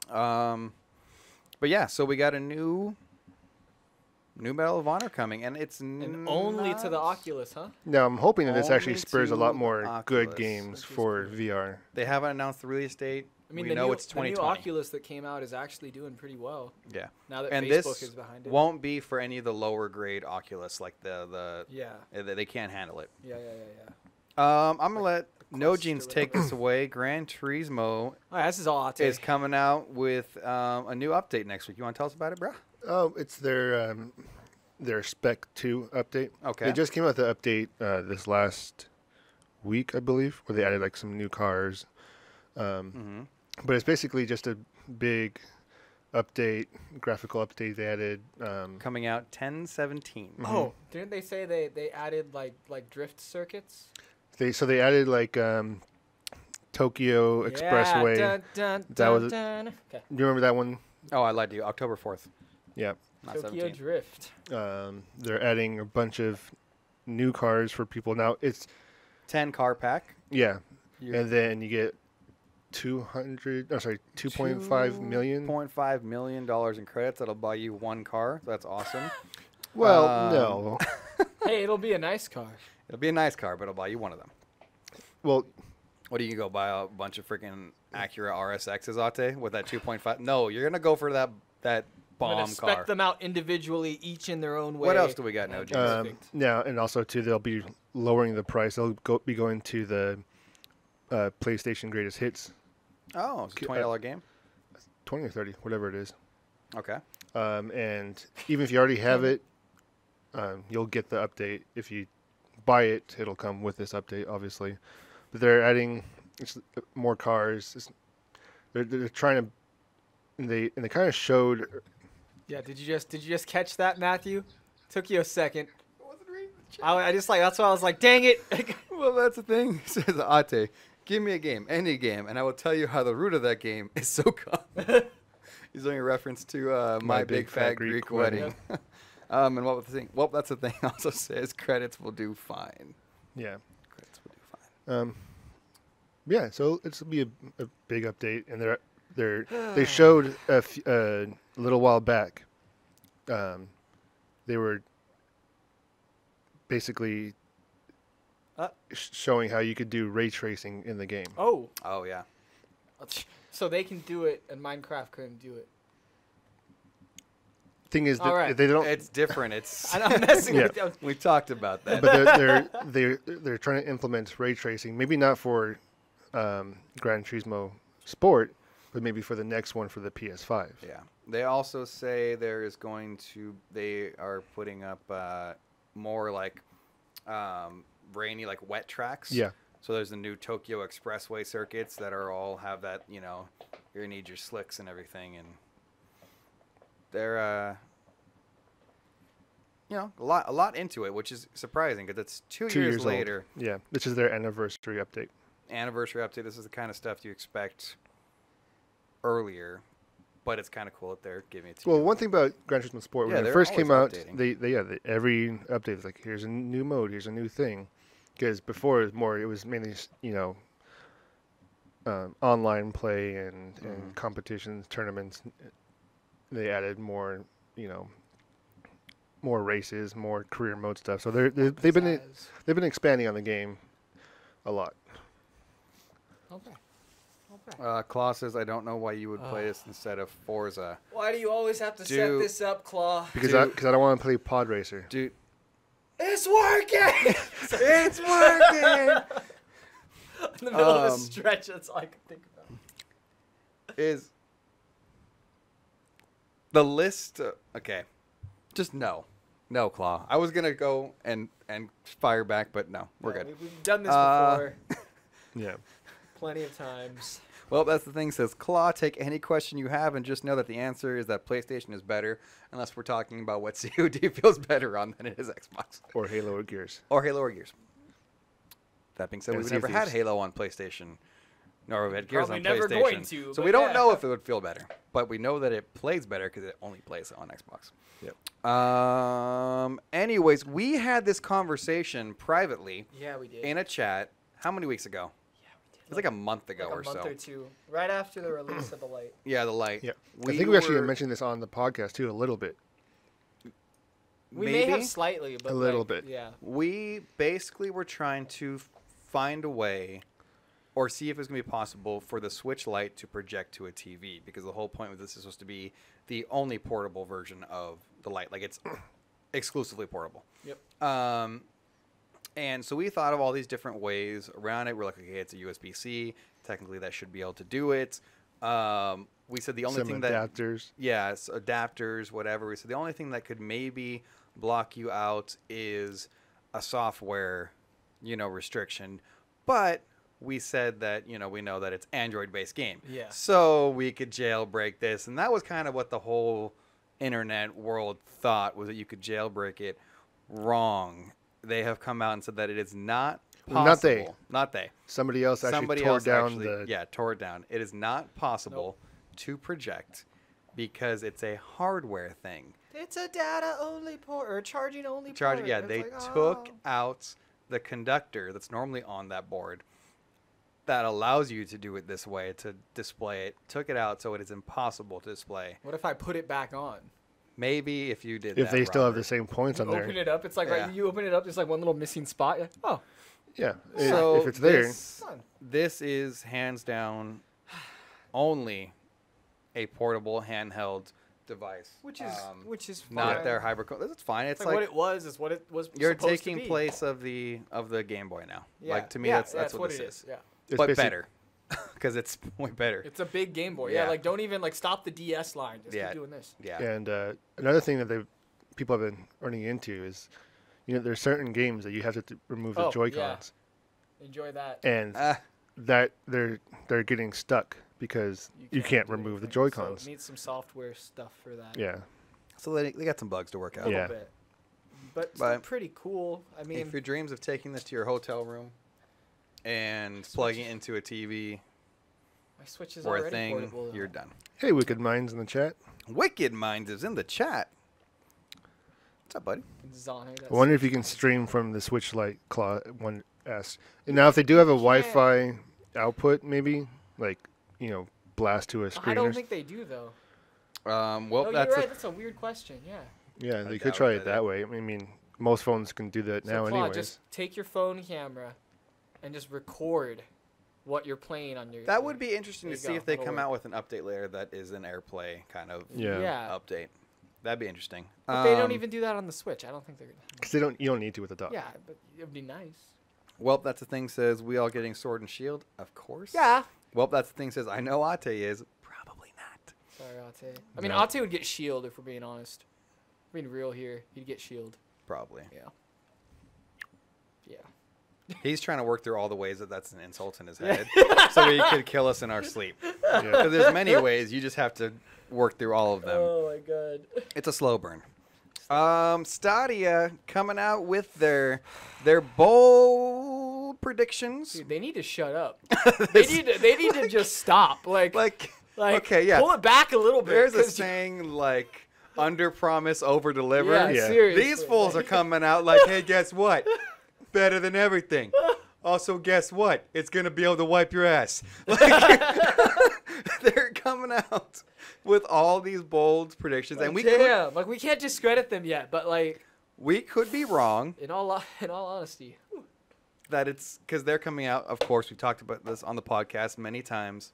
but yeah, so we got a new Medal of Honor coming, and it's only to the Oculus, huh? No, I'm hoping that this actually Only spurs a lot to more good Oculus. games for VR. They haven't announced the release date. I mean, we know it's 2020. The new Oculus that came out is actually doing pretty well. Yeah. Now that and Facebook this is behind it. won't be for any of the lower grade Oculus, like the they can't handle it. Yeah. I'm gonna let No Jeans take this away. Gran Turismo this is all is coming out with a new update next week. You want to tell us about it, bro? Oh, it's their Spec 2 update. Okay. They just came out with the update this last week, I believe, where they added like some new cars. But it's basically just a big update, graphical update. They added coming out 10/17. Oh, didn't they say they added like drift circuits? They added like Tokyo Expressway. That was. Do you remember that one? Oh, I lied to you. October 4th. Yeah. Not Tokyo 17. Drift. They're adding a bunch of new cars for people now. It's 10 car pack. Yeah, and then you get 2.5 million. $2.5 million in credits that'll buy you one car. That's awesome. Well, no. Hey, it'll be a nice car. It'll be a nice car, but it'll buy you one of them. Well, what do you go buy a bunch of freaking Acura RSXs, Ate, with that 2.5? No, you're gonna go for that bomb spec car. them out individually, each in their own way. What else do we got now, James? Yeah, and also too, they'll be lowering the price. They'll be going to the PlayStation Greatest Hits. Oh, it's a $20 game? 20 or 30, whatever it is. Okay. And even if you already have it, you'll get the update. If you buy it, it'll come with this update, obviously. But they're adding more cars. They're trying to, and they kind of showed. Yeah, did you just catch that, Matthew? Took you a second. I just like, that's why I was like, dang it. Well, that's the thing. He says, Ate, give me a game, any game, and I will tell you how the root of that game is SOCOM. He's doing a reference to My Big Fat Greek Wedding. And what was the thing? Well, that's the thing. Also says credits will do fine. Yeah. Credits will do fine. Yeah. So it's be a big update, and they showed a little while back. They were basically showing how you could do ray tracing in the game. Oh, yeah. So they can do it, and Minecraft couldn't do it. Thing is, right. they don't. It's different. It's. I'm messing with you. We talked about that. But they're trying to implement ray tracing. Maybe not for Gran Turismo Sport, but maybe for the next one for the PS5. Yeah. They also say they are putting up more like rainy, like wet tracks. Yeah. So there's the new Tokyo Expressway circuits that are all have that, you're gonna need your slicks and everything, and they're a lot into it, which is surprising because it's 2 years later. Old. Yeah, this is their anniversary update. This is the kind of stuff you expect earlier, but it's kind of cool that they're giving it to Well, you. one thing about Gran Turismo Sport, Yeah, when it they're first came out, always updating. every update is like, here's a new mode, here's a new thing. Because before it was mainly, online play and competitions, tournaments. They added more, more races, more career mode stuff. So they've been expanding on the game a lot. Okay. Claw says, I don't know why you would play this instead of Forza. Why do you always have to set this up, Claw? Because I don't want to play Pod Racer. Dude. It's working! It's working! In the middle of a stretch, that's all I can think about. Is the list... okay. Just no. No, Claw. I was going to go and fire back, but no. We're good. We've done this before. Yeah. Plenty of times. Well, that's the thing. Says, Claw, take any question you have and just know that the answer is that PlayStation is better, unless we're talking about what COD feels better on than it is Xbox. Or Halo or Gears. Or Halo or Gears. That being said, And we've Sea of never had Thieves. Halo on PlayStation. Nor we've had Gears Probably on never PlayStation. going to, So but we don't yeah. know if it would feel better. But we know that it plays better because it only plays on Xbox. Yep. Anyways, we had this conversation privately Yeah, we did. in a chat. How many weeks ago? It was like a month ago or a month so. or two. Right after the release of the light. Yeah, the light. Yeah. I think we actually mentioned this on the podcast too a little bit. We may have Maybe? slightly, but A little bit. Yeah. We basically were trying to find a way or see if it's going to be possible for the Switch Lite to project to a TV, because the whole point of this is supposed to be the only portable version of the Lite. Like, it's exclusively portable. Yep. And so we thought of all these different ways around it. We're like, okay, it's a USB-C. Technically, that should be able to do it. We said the only Some thing adapters. it's adapters, whatever. We said the only thing that could maybe block you out is a software, restriction. But we said that, we know that it's Android-based game. Yeah. So we could jailbreak this. And that was kind of what the whole internet world thought, was that you could jailbreak it. Wrong. They have come out and said that it is not possible. Not they. Not they. Somebody else actually tore it down. It is not possible to project because it's a hardware thing. It's a data-only port or charging-only port. Yeah, It's they like, took out the conductor that's normally on that board that allows you to do it this way, to display it. Took it out, so it is impossible to display. What if I put it back on? Maybe if you did If that, they still have Robert. the same points on Open there. it up. It's like Yeah. you open it up. There's like one little missing spot. You're like, oh, Yeah. So if it's there. This is hands down only a portable handheld device. which is fine. not their hybrid. That's fine. It's Like, like what it was is what it was. you're supposed to taking be. place of the Game Boy now. Yeah. Like, to me, Yeah, that's what it this is. Yeah. It's But basic- better, because it's way better. It's a big Game Boy. Yeah. Yeah. Like don't even like stop the DS line. Just Yeah. keep doing this. Yeah. And another thing that people have been running into is, there's certain games that you have to remove the Oh, Joy-Cons, Enjoy that. and that they're getting stuck because you can't do remove the anything. Joy-Cons. So it needs some software stuff for that. Yeah. So they got some bugs to work A out. little Yeah. bit. But still But pretty cool. I mean, If your dreams of taking this to your hotel room and plugging it into a TV my Switch is or a already thing, portable. though. you're done. Hey, Wicked Minds in the chat. Wicked Minds is in the chat. What's up, buddy? Zono, I wonder if you can stream from the Switch Lite. One asks. And now, if they do have a Wi-Fi output, maybe blast to a screen. I don't think they do though. Well, No, that's you're right. That's a weird question. Yeah. Yeah, they doubt could try that it that way. I mean, most phones can do that now, so Claude, anyways. just take your phone camera and just record what you're playing on your. That would be interesting There to you see go. if they That'll come work. out with an update later that is an AirPlay kind of Yeah. update. That'd be interesting. But they don't even do that on the Switch. I don't think they're gonna. Because you don't need to with the dock. Yeah, but it would be nice. Well, that's the thing. Says we all getting Sword and Shield, of course. Yeah. Well, that's the thing. Says I know Ate is probably not. Sorry, Ate. I mean, No. Ate would get Shield if we're being honest. Being real here, he'd get Shield. Probably. Yeah. Yeah. He's trying to work through all the ways that that's an insult in his head, so he could kill us in our sleep. Yeah. Because there's many ways. You just have to work through all of them. Oh my god. It's a slow burn. Stadia coming out with their bold predictions. Dude, they need to shut up. they need to just stop. Like Like, Okay, yeah. pull it back a little bit. There's a 'cause saying like under promise, over deliver. Yeah, Yeah. seriously. These fools are coming out like, hey, guess what? Better than everything. Also, guess what? It's gonna be able to wipe your ass. Like, they're coming out with all these bold predictions, and Damn, like we can't discredit them yet, but like we could be wrong in all honesty, that it's because they're coming out. Of course, we talked about this on the podcast many times.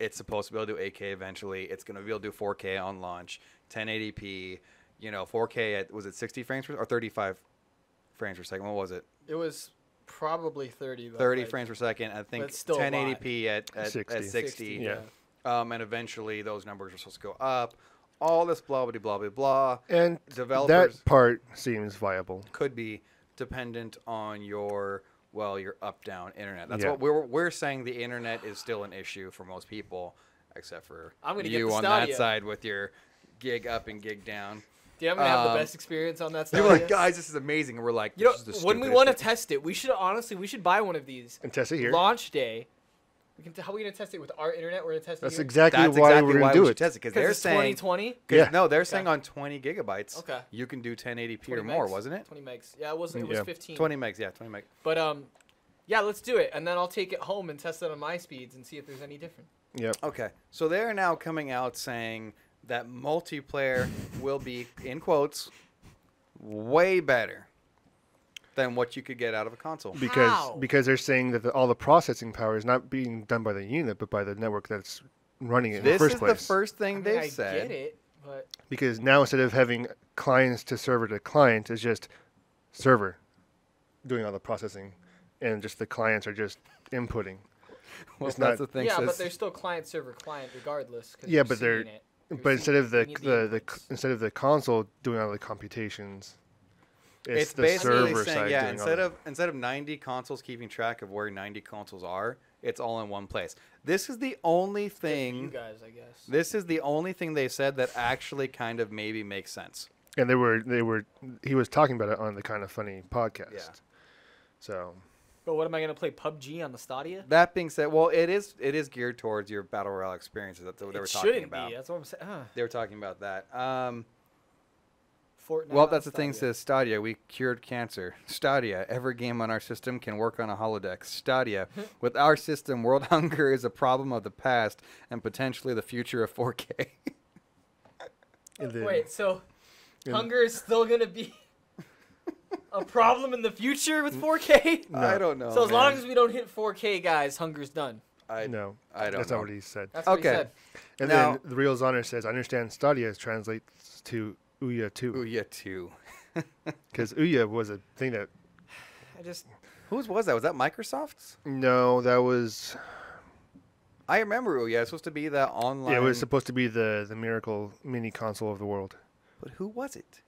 It's supposed to be able to do 8K eventually. It's gonna be able to do 4K on launch, 1080p. 4K at, was it 60 frames or 35 frames per second? What was it? it was probably 30. But 30 like, frames per second. I think That's still a lot. 1080p at 60. 60. Yeah. And eventually those numbers are supposed to go up. All this blah, blah, blah, blah, blah. And Developers that part seems viable. could be dependent on your up-down internet. That's Yeah. what we're saying. The internet is still an issue for most people, except for I'm gonna get you the on that Stadia. side with your gig up and gig down. Dude, I'm gonna have the Um, best experience on that You're stuff. like, guys, this is amazing. And we're like, You know, this is the when we stupidest want to thing. test it, we should buy one of these. And test it here. Launch day. How are we gonna test it with our internet? We're gonna test it. That's here? exactly That's why exactly we're why going to we do should it. test it, because 'Cause they're it's saying 2020. Yeah. No, they're Okay. saying on 20 gigabytes, Okay. you can do 1080p 20 or more, megs. wasn't it? 20 megs. Yeah, it was Yeah. 15. 20 megs, yeah, 20 megs. But yeah, let's do it, and then I'll take it home and test it on my speeds and see if there's any different. Yep. Okay, so they're now coming out saying that multiplayer will be, in quotes, way better than what you could get out of a console. How? Because they're saying that all the processing power is not being done by the unit, but by the network that's running it in the This first is place. the first thing I mean, they've I said. get it, but Because now instead of having clients to server to client, it's just server doing all the processing, and just the clients are just inputting. Well, It's that's not- the thing. yeah, says- but there's still client server client regardless. 'Cause Yeah, you're but they're- seeing it. You're But instead seeing of it. the You need inputs. instead of the console doing all the computations, it's the basically server saying, side yeah, doing all instead of 90 consoles keeping track of where 90 consoles are, it's all in one place. This is the only Good for you thing. guys, I guess. This is the only thing they said that actually kind of maybe makes sense. And he was talking about it on the Kind of Funny podcast. Yeah. So But what am I gonna play PUBG on the Stadia? That being said, well, it is geared towards your battle royale experiences. That's what they were It talking shouldn't about. be. That's what I'm saying. They were talking about that. Fortnite Well, on that's the thing. Stadia. Says Stadia, we cured cancer. Stadia, every game on our system can work on a holodeck. Stadia, with our system, world hunger is a problem of the past and potentially the future of 4K. and then, Wait, so and- hunger is still gonna be a problem in the future with 4K? No. I don't know. So as long man. as we don't hit 4K, guys, hunger's done. no, I don't that's know. not what he said. That's what he Okay. said. And Now- then the Real Honor says, I understand Stadia translates to Ouya Ooh, too. yeah, too. Because Ouya was a thing that, I just Whose was that? Was that Microsoft's? no, that was, I remember. Oh, yeah, it's supposed to be that online. yeah, it was supposed to be the Miracle mini console of the world. But who was it?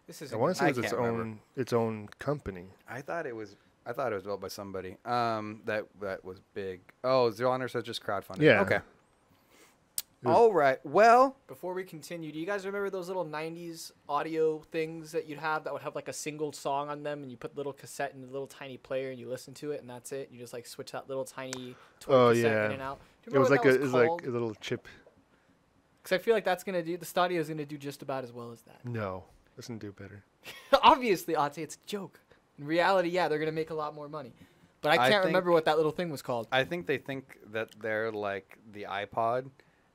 this is. I want to say I it was can't remember. its own company. I thought it was built by somebody. That was big. Oh, Zero Honor says just crowdfunding. Yeah. Okay. It was- All right. Well, Before we continue, do you guys remember those little 90s audio things that you'd have that would have like a single song on them and you put little cassette in a little tiny player and you listen to it and that's it? You just like switch that little tiny toy Oh, cassette yeah. in and out. Do you It was remember like what it was that like a little chip. Because I feel like that's going to do, the Stadia is going to do just about as well as that. No, doesn't do better. Obviously, Ate, it's a joke. In reality, yeah, they're going to make a lot more money. But I I can't think- remember what that little thing was called. I think they think that they're like the iPod,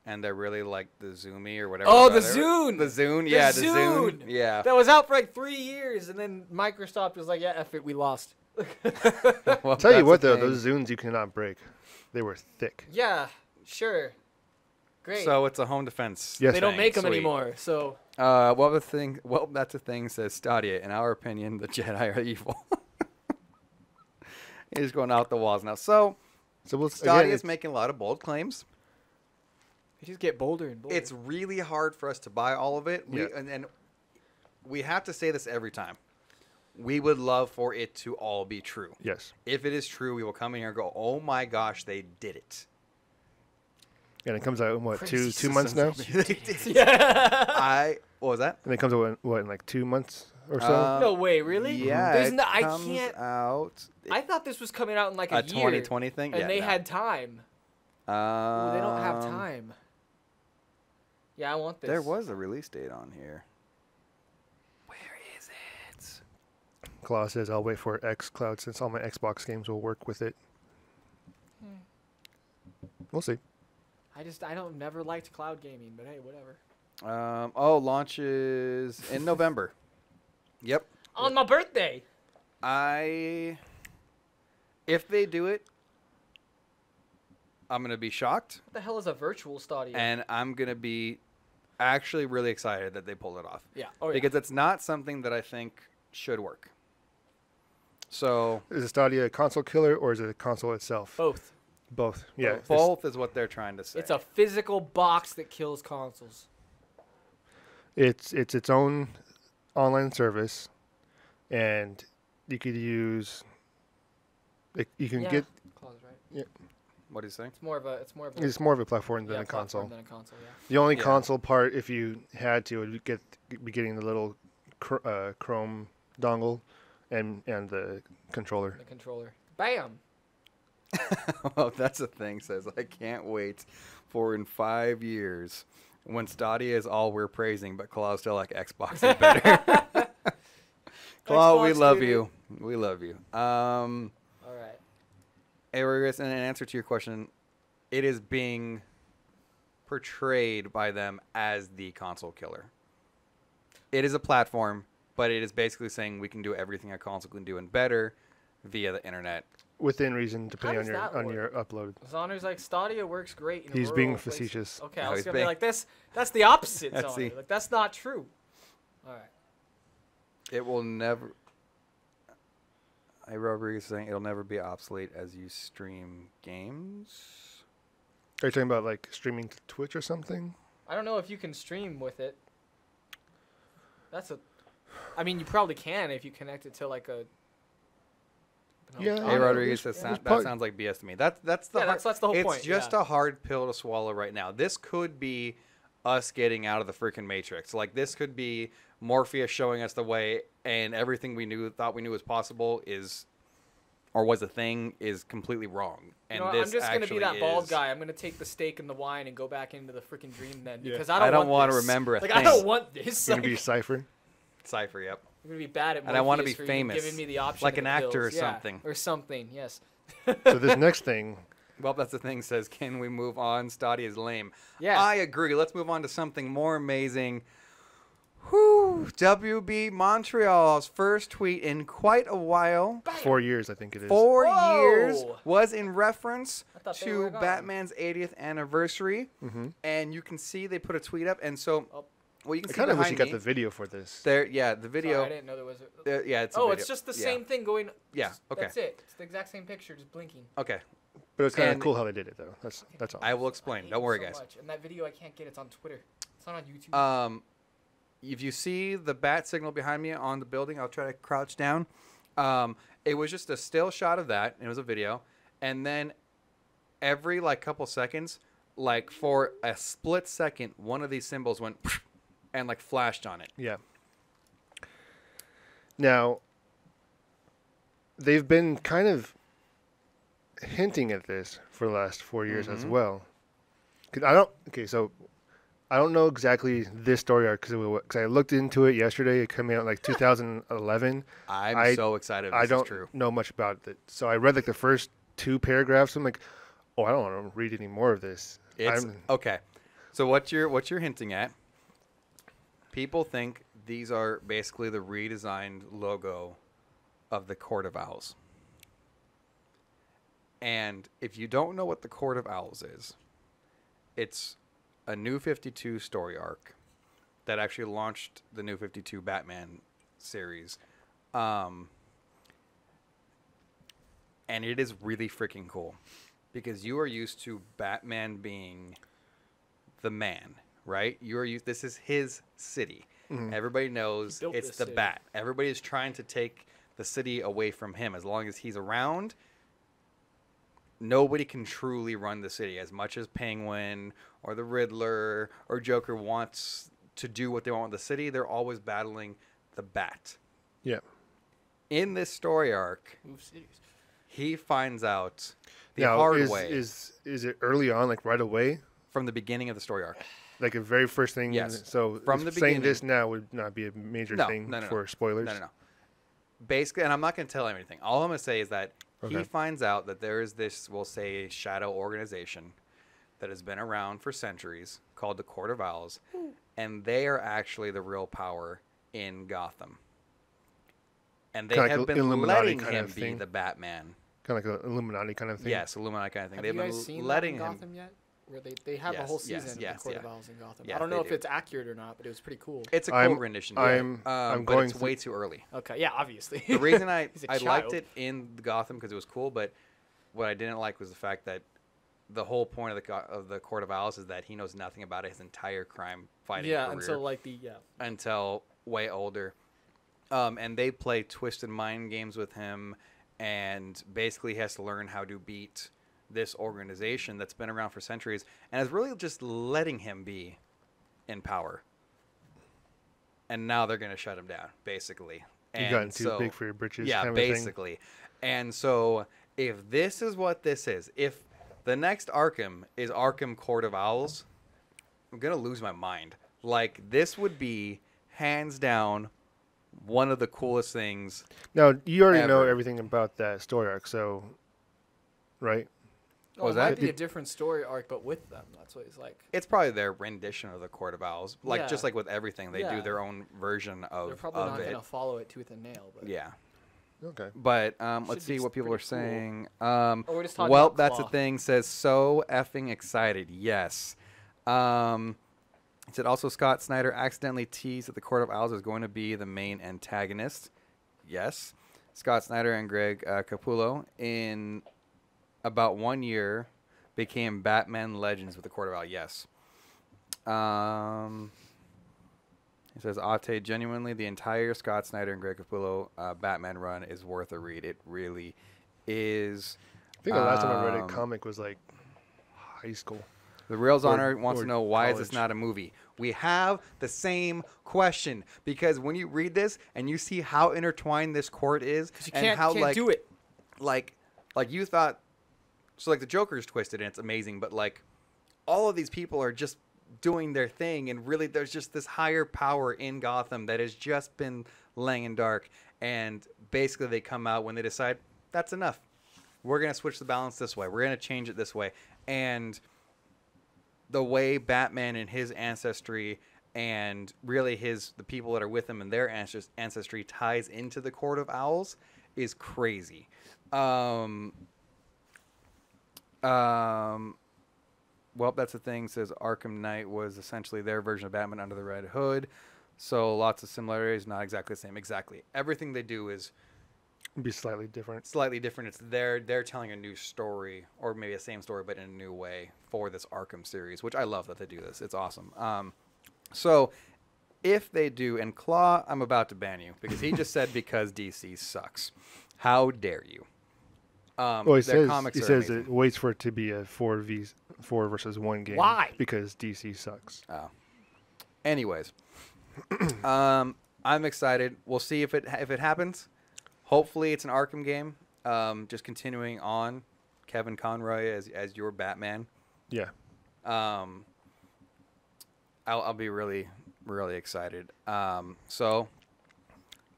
and they're really like the Zoomy or whatever. Oh, the whatever. Zune! The Zune, The yeah, the Zune. Zune! Yeah. That was out for like 3 years, and then Microsoft was like, yeah, F it, we lost. Well, Tell you that's what the though, thing. those Zunes you cannot break. They were thick. Yeah, sure. Great. So it's a home defense. Yes. they don't thing. make them Sweet. anymore, so... Well, that's the thing. Says Stadia. In our opinion, the Jedi are evil. He's going out the walls now. So So we'll Stadia again, is making a lot of bold claims. They just get bolder and bolder. It's really hard for us to buy all of it. Yeah. And we have to say this every time. We would love for it to all be true. yes, If it is true, we will come in here and go, "Oh my gosh, they did it!" and it comes out in what Crazy two months now, yeah. What was that? and it comes out in, what in like 2 months or so. No way, really? Yeah, There's it I comes can't. out I thought this was coming out in like a a year. 2020 thing. And yeah, they no. had time. Ooh, they don't have time. Yeah, I want this. There was a release date on here. Where is it? Claw says, I'll wait for xCloud since all my Xbox games will work with it. We'll see. I don't never liked cloud gaming, but hey, whatever. Launches in November. Yep. On my birthday. If they do it, I'm gonna be shocked, What the hell is a virtual Stadia? and I'm gonna be actually really excited that they pulled it off. yeah. Oh, yeah. Because it's not something that I think should work. So Is it Stadia a console killer or is it a console itself? Both. Both. Yeah. both is what they're trying to say. It's a physical box that kills consoles. It's its own online service, and you could use. You can Yeah. get. Clause, right? What do you say? It's more of a. It's more of a platform than yeah, a console. platform than a console. Yeah. The only Yeah. console part, if you had to, would be getting the little Chrome dongle, and the controller. The controller. Bam. Well, that's the thing. Says I can't wait for in 5 years when Stadia is all we're praising, but Claw's still like Xbox is better. Claw, we Xbox, love dude. you. We love you. All right. Arius, in answer to your question, it is being portrayed by them as the console killer. It is a platform, but it is basically saying we can do everything a console can do and better via the internet. Within reason, depending on does that your upload. Zonner's like Stadia works great in He's rural being places. facetious. Okay, No, I was he's gonna being- be like this. That's the opposite, That's Zonner. the- Like that's not true. All right. It will never. Rodriguez is saying it'll never be obsolete as you stream games. Are you talking about like streaming to Twitch or something? I don't know if you can stream with it. That's a. I mean, you probably can if you connect it to like a. Yeah. I don't Hey, know. Rodriguez says there's that probably- sounds like BS to me. That's the Yeah, hard, that's the whole it's point, just yeah. a hard pill to swallow right now. This could be us getting out of the freaking Matrix. Like this could be Morpheus showing us the way, and everything we thought we knew was possible is, or was a thing, is completely wrong. And You know, this I'm just gonna be actually that bald is- guy. I'm gonna take the steak and the wine and go back into the freaking dream then Yeah. because I don't want wanna this. remember a like thing. I don't want this. It's gonna Like, be Cypher. Cypher. Yep. I'm gonna be bad at. And I wanna Morpheus be for even famous, giving me the option like of an the actor or pills. Yeah, something. or something. Yes. So this next thing, Well, that's the thing. Says, can we move on? Stadia is lame. Yeah. I agree. Let's move on to something more amazing. Whew. WB Montreal's first tweet in quite a while. 4 years I think it is. 4 Whoa. years was in reference I thought they were to gone. Batman's 80th anniversary. Mm-hmm. And you can see they put a tweet up. And so, Oh. well, you can I see kind of wish behind you got me. the video for this. There, yeah, the Sorry, video. I didn't know there was. Yeah, it's a Oh, video. it's just the Yeah. same thing going. Yeah, okay. That's it. It's the exact same picture, just blinking. Okay, But it's kind And- of cool how they did it though. That's all. I will I explain. hate Don't it worry, so guys. much. And that video I can't get. It's on Twitter. It's not on YouTube. If you see the bat signal behind me on the building, I'll try to crouch down. It was just a still shot of that. It was a video. And then every like couple seconds, like for a split second, one of these symbols went and like flashed on it. Yeah. Now, they've been kind of hinting at this for the last 4 years as Mhm. well. So I don't know exactly this story arc because I looked into it yesterday. It came out in like 2011. I'm so excited. I This don't is true. know much about it. So I read like the first 2 paragraphs. I'm like, oh, I don't want to read any more of this. It's okay. So what you're hinting at? People think these are basically the redesigned logo of the Court of Owls. And if you don't know what the Court of Owls is, it's a New 52 story arc that actually launched the New 52 Batman series. And it is really freaking cool because you are used to Batman being the man, right? This is his city. Everybody knows He built it's this the city. Bat. Everybody is trying to take the city away from him. As long as he's around, nobody can truly run the city. As much as Penguin or the Riddler or Joker wants to do what they want with the city, they're always battling the Bat. Yeah. In this story arc, Move cities. he finds out the Now, hard way is it early on, like right away? from the beginning of the story arc. Like the very first thing? Yes. So From the saying this beginning. now would not be a major No, thing no, no, for spoilers? No. Basically, and I'm not going to tell him anything. All I'm going to say is that he Okay. finds out that there is this, we'll say, shadow organization that has been around for centuries called the Court of Owls, and they are actually the real power in Gotham. And they Kinda have like been Illuminati letting kind him of be thing? the Batman. Kind of like an Illuminati kind of thing? Yes, Illuminati kind of thing. Have They've you been guys seen letting that in him. Gotham yet? Where they have a Yes, whole yes, season of yes, the Court yeah. of Owls in Gotham. Yeah, I don't know they if do. it's accurate or not, but it was pretty cool. It's a cool I'm- rendition. I'm but going it's way too early. Okay, yeah, obviously. The reason I He's a liked child. it in Gotham because it was cool, but what I didn't like was the fact that the whole point of the Court of Owls is that he knows nothing about it, his entire crime fighting Yeah, career until like until way older. And they play twisted mind games with him, and basically he has to learn how to beat this organization that's been around for centuries and is really just letting him be in power. And now they're going to shut him down, basically. You've gotten too big for your britches. Yeah, kind of thing. basically. And so if this is what this is, if the next Arkham is Arkham Court of Owls, I'm going to lose my mind. Like, this would be, hands down, one of the coolest things. Now, you already know Ever. everything about that story arc, so, right? Oh, Was it might that? be a different story arc, but with them. That's what he's like. It's probably their rendition of the Court of Owls. Like, Yeah. just like with everything, they do Yeah. their own version They're of probably not it. going to follow it tooth and nail. But Yeah. Okay. But Should let's be see what people are pretty cool. saying. we're just talking Well, about that's the Claw. thing. Says so effing excited. Yes. It said also Scott Snyder accidentally teased that the Court of Owls is going to be the main antagonist. Yes. Scott Snyder and Greg Capullo in about 1 year became Batman legends with the Court of Owls. Yes. It says, Ate, genuinely, the entire Scott Snyder and Greg Capullo Batman run is worth a read. It really is. I think the last time I read a Um, comic was like high school. The Real Honor Or- wants or to know, why is this college. not a movie? We have the same question, because when you read this and you see how intertwined this court is, Because you and can't, how can't like do it. like you thought, so like the Joker's twisted and it's amazing, but like all of these people are just doing their thing, and really there's just this higher power in Gotham that has just been laying in dark, and basically they come out when they decide that's enough. We're going to switch the balance this way. We're going to change it this way. And the way Batman and his ancestry and really the people that are with him and their ancestry ties into the Court of Owls is crazy. Well, that's the thing. Says Arkham Knight was essentially their version of Batman under the Red Hood. So lots of similarities, not exactly the same. Exactly. Everything they do is It'd be slightly different. slightly different. It's they're telling a new story, or maybe the same story, but in a new way for this Arkham series, which I love that they do this. It's awesome. So if they do, and Claw, I'm about to ban you because he just said because DC sucks. How dare you? Well, Their he says, comics he are says amazing. it waits for it to be a 4 versus 1 game. Why? Because DC sucks. Oh. Anyways, I'm excited. We'll see if it happens. Hopefully, it's an Arkham game. Just continuing on, Kevin Conroy as your Batman. Yeah. I'll be really really excited. So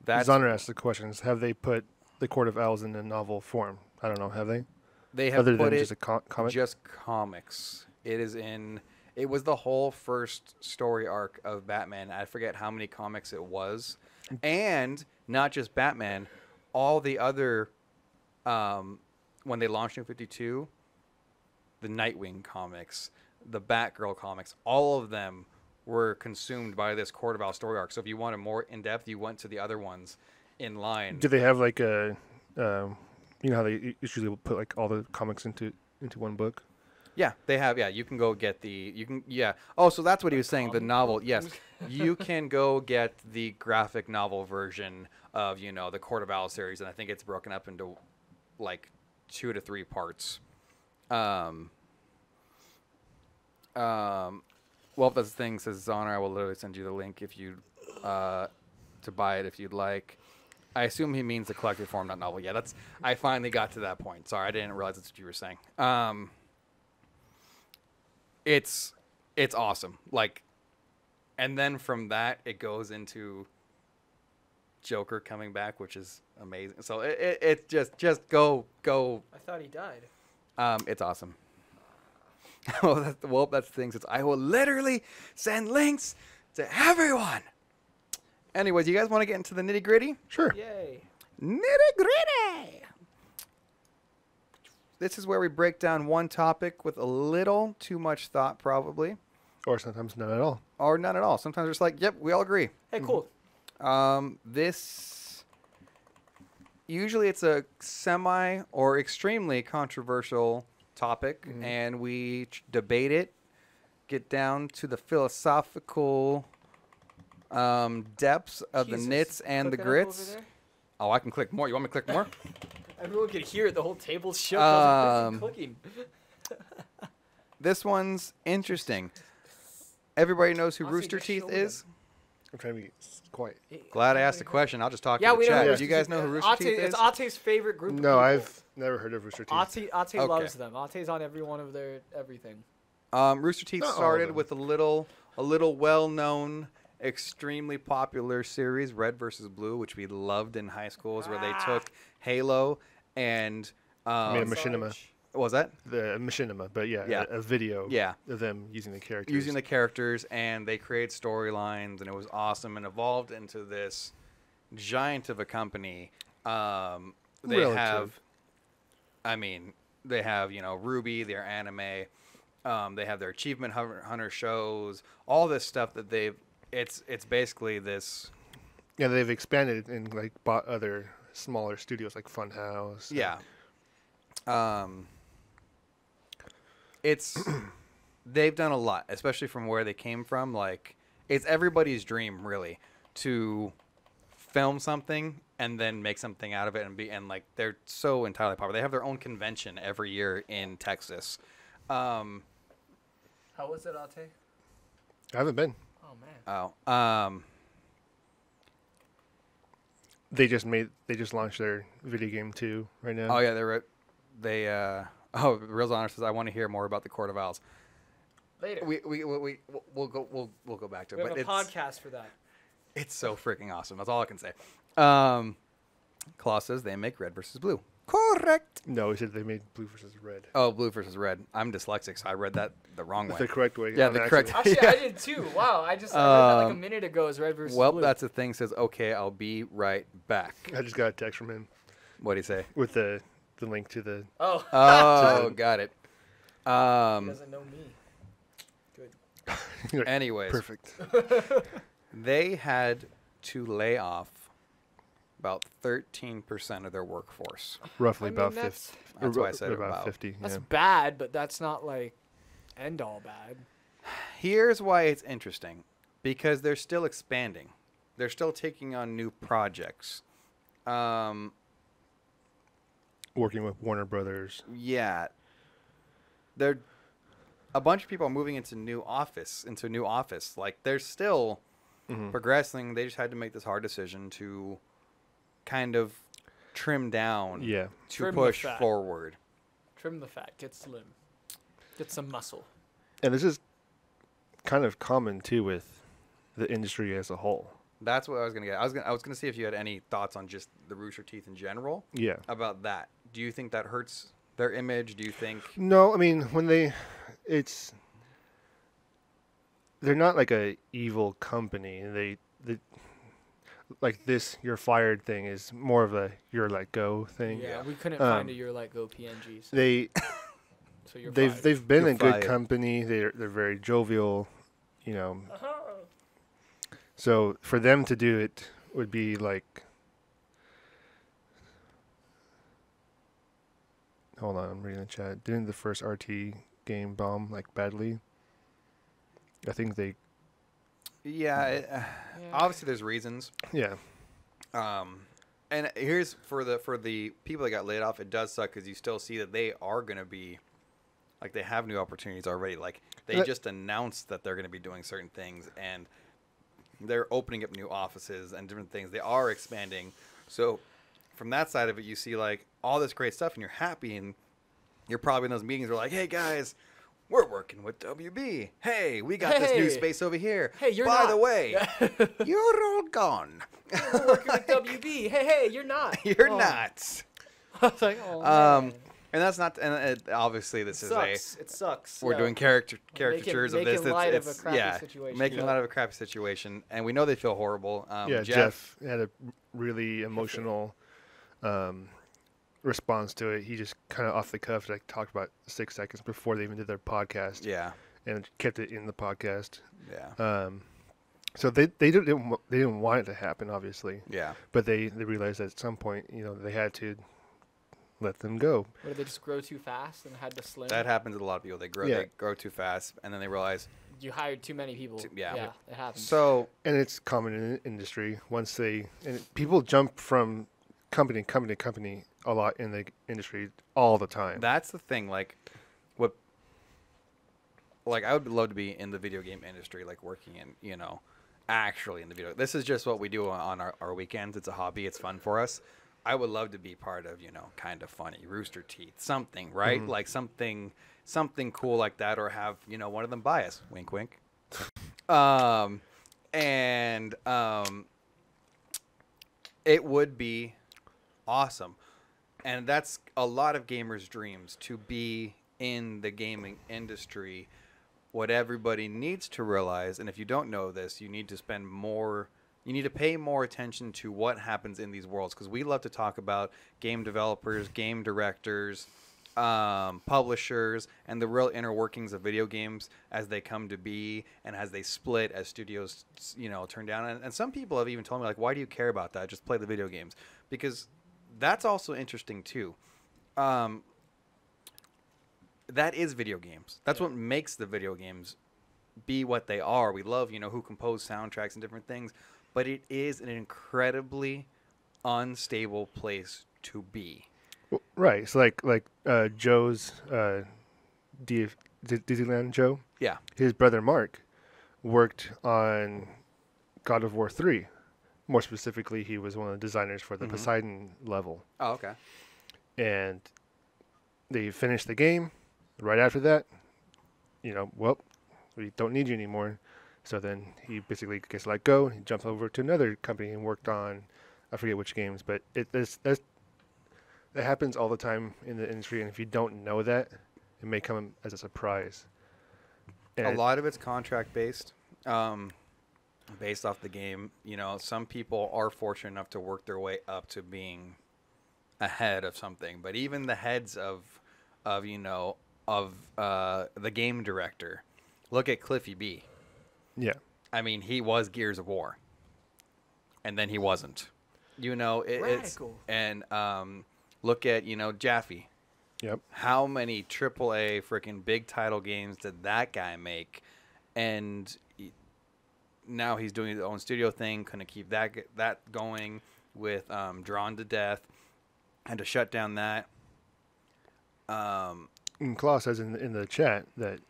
that's Zonner asked the questions. Have they put the Court of Owls in a novel form? I don't know. Have they? they have Other put than it just a comic? just comics. It is in. It was the whole first story arc of Batman. I forget how many comics it was, and not just Batman. All the other, when they launched New 52, the Nightwing comics, the Batgirl comics, all of them were consumed by this Court of Owls story arc. So if you wanted more in depth, you went to the other ones in line. Do they have like a, you know how they usually will put like all the comics into one book? Yeah, they have. Yeah, you can go get Yeah. Oh, so that's what he was saying. The novel. Yes, you can go get the graphic novel version of the Court of Owls series, and I think it's broken up into like 2 to 3 parts. Well, if that's the thing, says Zonner, I will literally send you the link if you to buy it if you'd like. I assume he means the collected form, not novel. Yeah, I finally got to that point. Sorry, I didn't realize that's what you were saying. It's awesome. Like, and then from that it goes into Joker coming back, which is amazing. So it just go. I thought he died. It's awesome. Well, that's the thing. Since I will literally send links to everyone. Anyways, you guys want to get into the nitty gritty? Sure. Yay. Nitty gritty. This is where we break down one topic with a little too much thought, probably, Or sometimes none at all. or none at all. Sometimes we're just like, yep, we all agree. Hey, cool. This usually it's a semi or extremely controversial topic, and we debate it, get down to the philosophical depths of Jesus. the nits and the Click it up over grits. there. Oh, I can click more. You want me to click more? Everyone could hear it. The whole table's shook. I was clicking. This one's interesting. Everybody knows who Honestly, Rooster just Teeth show is. I'm trying to be quiet. Glad I asked the question. I'll just talk Yeah, to the we know. chat. who Do you guys know who Rooster Teeth is? It's Ate's favorite group. No, of I've never heard of Rooster Teeth. people. Ate loves them. Ate's on every one of their everything. Rooster Teeth Not all of started them. with a little well-known, extremely popular series, Red versus Blue, which we loved in high schools, where they took Halo and I mean, a machinima. what was that? The machinima, but yeah, Yeah. A video Yeah. of them using the characters. Using the characters, and they created storylines, and it was awesome, and evolved into this giant of a company. They Relative. have, I mean, they have, you know, Ruby, their anime. They have their Achievement Hunter shows, all this stuff that it's basically this. Yeah, they've expanded and like bought other smaller studios like Funhouse. Yeah. It's they've done a lot, especially from where they came from. Like, it's everybody's dream, really, to film something and then make something out of it and like they're so entirely popular. They have their own convention every year in Texas. How was it, Ate? I haven't been. Oh man. They just launched their video game too right now. Oh yeah, Real Honor says I want to hear more about the Court of Owls. Later. We'll go back to it. We have But a podcast for that. it's so freaking awesome. That's all I can say. Claw says they make Red versus Blue. Correct. No, he said they made Blue versus Red. Oh, Blue versus Red. I'm dyslexic, so I read that the wrong way. The correct way. Yeah, on the accident. correct- Actually, Yeah. I did too. Wow, I read that like a minute ago as Red versus Well, Blue. that's the thing. Says okay, I'll be right back. I just got a text from him What do you say? with the link to the. Oh. Oh, got it. He doesn't know me. Good. You're like, Anyways, perfect. they had to lay off about 13% of their workforce. Roughly I mean, about that's- 50. That's why I said about. 50. That's Yeah. bad, but that's not like end all bad. Here's why it's interesting, because they're still expanding. They're still taking on new projects. Working with Warner Brothers. Yeah. They're a bunch of people are moving into new office. Like, they're still progressing. They just had to make this hard decision to kind of trim down Yeah. to Trim the push fat. forward. Trim the fat, get slim, get some muscle. And this is kind of common too with the industry as a whole. That's what I was gonna get. I was gonna see if you had any thoughts on just the Rooster Teeth in general Yeah. about that. Do you think that hurts their image? Do you think? No, I mean when they're not like a evil company. They like this you're fired thing is more of a you're let go thing. Yeah, we couldn't Um, find a Your Let Go PNGs. So you're They've fired. they've been You're a good fired. company. They're very jovial, you know. So for them to do it would be like. Hold on, I'm reading the chat. Didn't the first RT game bomb like badly? I think they. Yeah. Obviously, there's reasons. Yeah. And here's for the people that got laid off. It does suck because you still see that they are going to be, like, they have new opportunities already. Like, they That- just announced that they're going to be doing certain things, and They're opening up new offices and different things. They are expanding. So from that side of it, you see like all this great stuff, and you're happy, and you're probably in those meetings where like, hey guys, we're working with WB. Hey, we got this new space over here. Hey, you're By not. the way, you're all gone. We're working with WB. Hey, you're not. You're Oh. not. I was like, oh, man. And that's not. And obviously, this is It sucks. we're doing caricatures of this. Making light of a It's crappy situation. making light of a crappy situation, and we know they feel horrible. Yeah, Jeff had a really emotional response to it. He just kind of off the cuff, like talked about 6 seconds before they even did their podcast. Yeah, and kept it in the podcast. yeah, So they didn't want it to happen, obviously. yeah. But they realized that at some point, they had to let them go. Or did they just grow too fast and had to slim? That happens to a lot of people. They grow too fast, and then they realize. You hired too many people. Yeah. It happens. So And it's common in the industry. People jump from company to company a lot in the industry all the time. that's the thing. Like I would love to be in the video game industry, like working in, actually in the video. This is just what we do on our weekends. It's a hobby. It's fun for us. I would love to be part of, Kind of Funny, Rooster Teeth, something, right? Mm-hmm. Like something cool like that, or have, one of them buy us. Wink, wink. It would be awesome. And that's a lot of gamers' dreams, to be in the gaming industry. What everybody needs to realize, and if you don't know this, you need to pay more attention to what happens in these worlds, because we love to talk about game developers, game directors, publishers, and the real inner workings of video games as they come to be and as they split, as studios, turn down. And some people have even told me, like, why do you care about that? Just play the video games. Because that's also interesting too. That is video games. That's what makes the video games be what they are. We love, who composed soundtracks and different things, but it is an incredibly unstable place to be. Well, right. It's like Joe's Disneyland Joe. Yeah. His brother Mark worked on God of War 3. More specifically, he was one of the designers for the Poseidon level. Oh, okay. And they finished the game. Right after that, well, we don't need you anymore. So then he basically gets let go. He jumps over to another company and worked on, I forget which games, but that happens all the time in the industry. And if you don't know that, it may come as a surprise. And a lot of it's contract based, based off the game. Some people are fortunate enough to work their way up to being ahead of something. But even the heads of the game director, look at Cliffy B. Yeah. I mean, he was Gears of War, and then he wasn't. Radical. And look at Jaffe. Yep. How many AAA freaking big title games did that guy make? And now he's doing his own studio thing. Couldn't keep that going with Drawn to Death, and to shut down that. And Klaus says in the chat that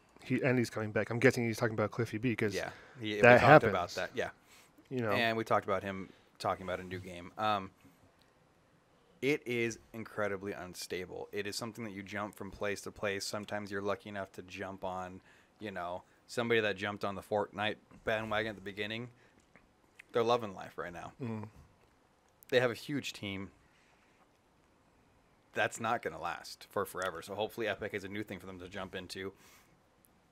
Andy's coming back. I'm guessing he's talking about Cliffy B because we that talked happens. about that. Yeah, and we talked about him talking about a new game. It is incredibly unstable. It is something that you jump from place to place. Sometimes you're lucky enough to jump on, somebody that jumped on the Fortnite bandwagon at the beginning. They're loving life right now. Mm. They have a huge team. That's not going to last for forever. So hopefully Epic is a new thing for them to jump into.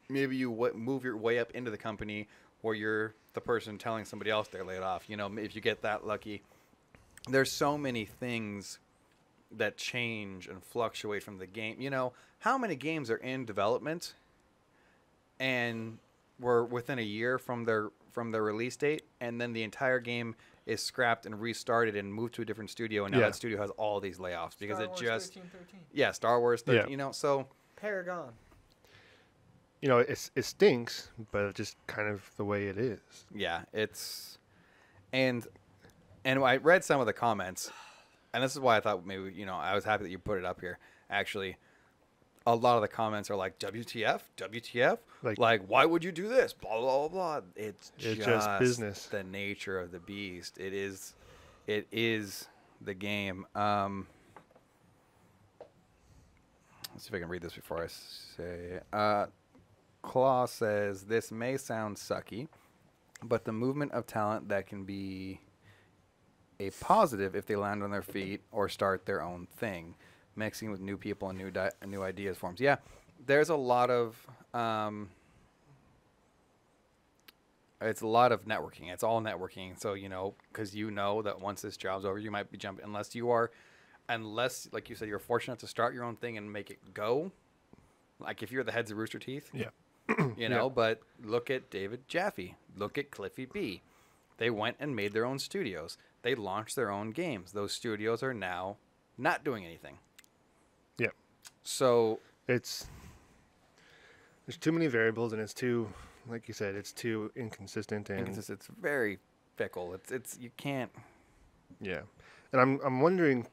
Maybe you move your way up into the company where you're the person telling somebody else they're laid off. If you get that lucky. There's so many things that change and fluctuate from the game. How many games are in development and were within a year from their release date, and then the entire game is scrapped and restarted and moved to a different studio, and now that studio has all these layoffs because Star Wars 1313. Yeah, Star Wars 13, Yeah. So Paragon. It stinks, but it's just kind of the way it is. yeah, it's and I read some of the comments, and this is why I thought maybe I was happy that you put it up here. Actually, a lot of the comments are like, WTF? WTF? Like why would you do this? Blah, blah, blah. It's just business. The nature of the beast. It is the game. Let's see if I can read this before I say it. Claw says, this may sound sucky, but the movement of talent that can be a positive if they land on their feet or start their own thing, mixing with new people and new ideas forms. Yeah, there's a lot of it's a lot of networking. It's all networking. So, because that once this job's over, you might be jumping, unless, like you said, you're fortunate to start your own thing and make it go. Like if you're the heads of Rooster Teeth. Yeah. But look at David Jaffe. Look at Cliffy B. They went and made their own studios. They launched their own games. Those studios are now not doing anything. Yeah. So there's too many variables, and it's too, like you said, it's too inconsistent and it's very fickle. It's you can't. Yeah, and I'm wondering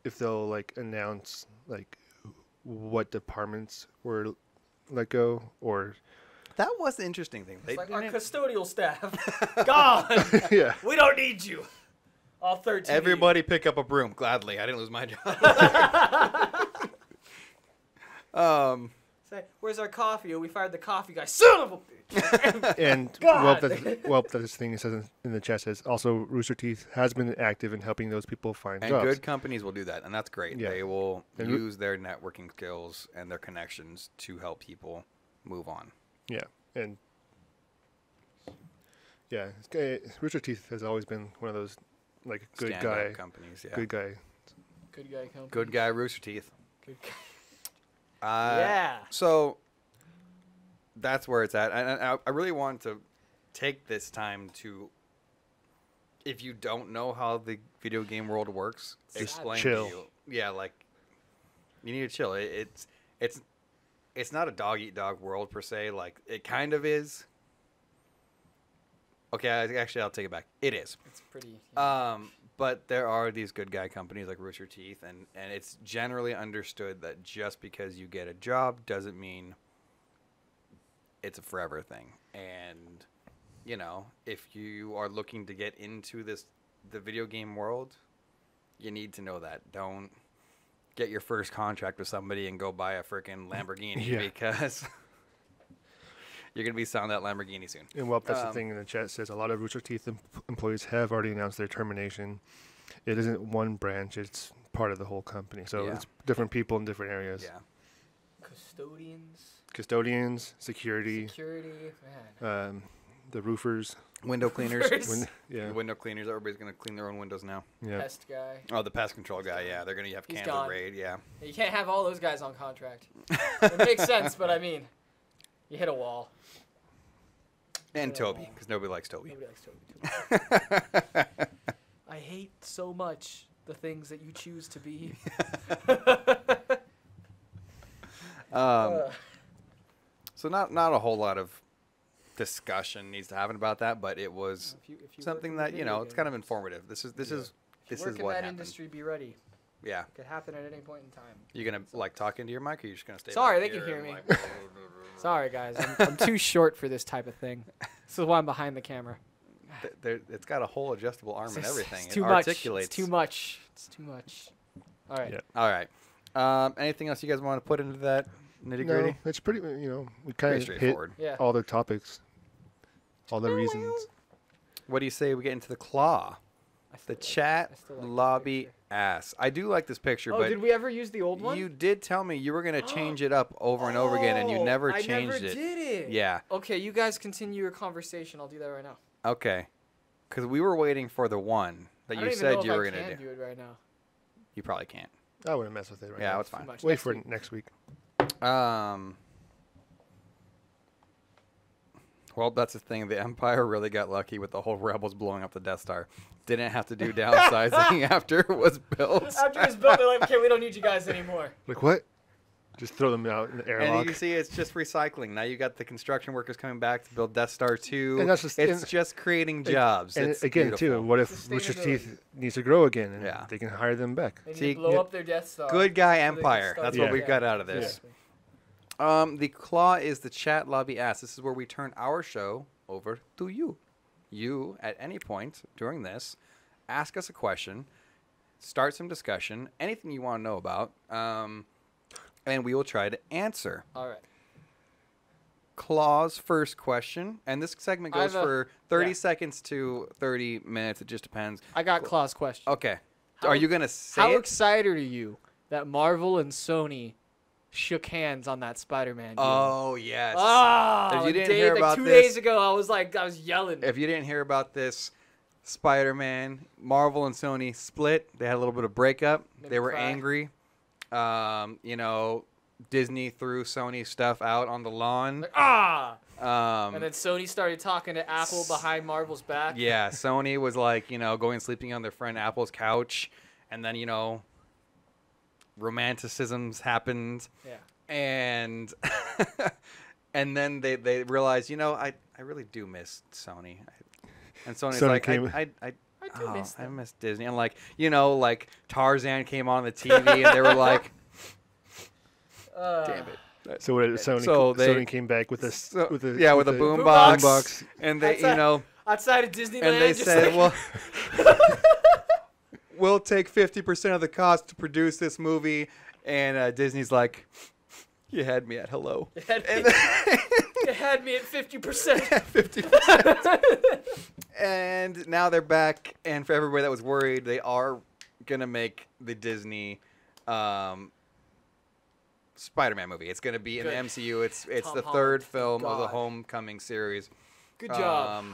if they'll announce what departments were let go, or that was the interesting thing. It's our custodial staff gone. Yeah, we don't need you. All 13. Everybody pick up a broom gladly. I didn't lose my job. Say, where's our coffee? Oh, we fired the coffee guy. Son of a bitch. And that's the thing he says in the chat says also Rooster Teeth has been active in helping those people find and jobs. Good companies will do that, and that's great. Yeah. They will use their networking skills and their connections to help people move on. Yeah, and Rooster Teeth has always been one of those good guy companies. Yeah, good guy. Good guy company. Good guy Rooster Teeth. Good guy. Yeah. So that's where it's at. And I really want to take this time to, if you don't know how the video game world works, explain chill. to you. Yeah, you need to chill. It's not a dog eat dog world per se. It kind of is. Okay, actually, I'll take it back. It is. It's pretty. But there are these good guy companies like Rooster Teeth, and it's generally understood that just because you get a job doesn't mean it's a forever thing. And, if you are looking to get into the video game world, you need to know that. Don't get your first contract with somebody and go buy a freaking Lamborghini because you're going to be selling that Lamborghini soon. And that's the thing in the chat says a lot of Rooster Teeth employees have already announced their termination. It isn't one branch; it's part of the whole company. So it's different people in different areas. Yeah. Custodians, security, man. The roofers, window cleaners. Window cleaners. Everybody's going to clean their own windows now. Yeah. Pest guy. Oh, the pest control guy. Yeah, they're going to have candle raid. Yeah. You can't have all those guys on contract. It makes sense, but I mean, you hit a wall. And Toby, because nobody likes Toby. Nobody likes Toby too. I hate so much the things that you choose to be. So not a whole lot of discussion needs to happen about that, but it was if you something that it's kind of informative. This is what in that happened. industry, be ready. Yeah. It could happen at any point in time. You gonna talk into your mic, or you just gonna stay? Sorry, back they can here hear and, me. Sorry, guys. I'm too short for this type of thing. This is why I'm behind the camera. It's got a whole adjustable arm and everything. It's too it much. articulates. It's too much. It's too much. All right. Yeah. All right. Anything else you guys want to put into that nitty gritty? No, it's pretty. We kind of hit straightforward. Yeah. all the topics, all the reasons. What do you say we get into the claw? The chat lobby ass. I do like this picture, Oh, but did we ever use the old one? you did tell me you were going to change it up over and over again, and you never changed I never it. did it. Yeah. Okay, you guys continue your conversation. I'll do that right now. Okay. Because we were waiting for the one that you said you were going to do it right now. You probably can't. I wouldn't mess with it right Yeah, now. it's fine. Wait for it next week. Well, that's the thing. The Empire really got lucky with the whole rebels blowing up the Death Star. Didn't have to do downsizing after it was built. After it was built, they're like, okay, we don't need you guys anymore. Like what? Just throw them out in the And airlock. you see, it's just recycling. Now you got the construction workers coming back to build Death Star 2. And that's just- it's and- just creating jobs. And It's again, too, beautiful. what if Rooster Teeth needs to grow again, and Yeah. they can hire them back? They need See, to blow up their Death Star. Good guy so they can empire. start That's Yeah. what we've got out of this. The claw is the chat lobby ask. This is where we turn our show over to you. You, at any point during this, ask us a question, start some discussion, anything you want to know about, and we will try to answer. All right. Claw's first question, and this segment I goes have a- for 30 yeah. seconds to 30 minutes. It just depends. I got Claw's question. Okay. How- Are you going to say How it? excited are you that Marvel and Sony shook hands on that Spider-Man deal? Oh, yes. Ah, If you the didn't day- hear like about 2 this- days ago, I was yelling. If you didn't hear about this, Spider-Man, Marvel and Sony split. They had a little bit of breakup. Made They me were cry. angry. You know, Disney threw Sony stuff out on the lawn. Like, ah! Um, And then Sony started talking to Apple behind Marvel's back. yeah, Sony was like, you know, going and sleeping on their friend Apple's couch. And then, you know, romanticisms happened. Yeah. And and then they realized, you know, I really do miss Sony. And Sony's Sony like, came- I do miss I them. miss Disney. And like, you know, like Tarzan came on the TV and they were like, damn it. So what? Sony, So they- Sony came back with a So- with a yeah, with a a boombox. boombox. And they, That's you a- know, Outside of Disneyland, and they just said, like, well, we'll take 50% of the cost to produce this movie. And Disney's like, you had me at hello. you had And me, you had me at 50%. 50%. And now they're back. And for everybody that was worried, they are going to make the Disney Spider-Man movie. It's going to be in the Good. MCU. It's Tom the Holland, third thank film of the God. Homecoming series. Good job.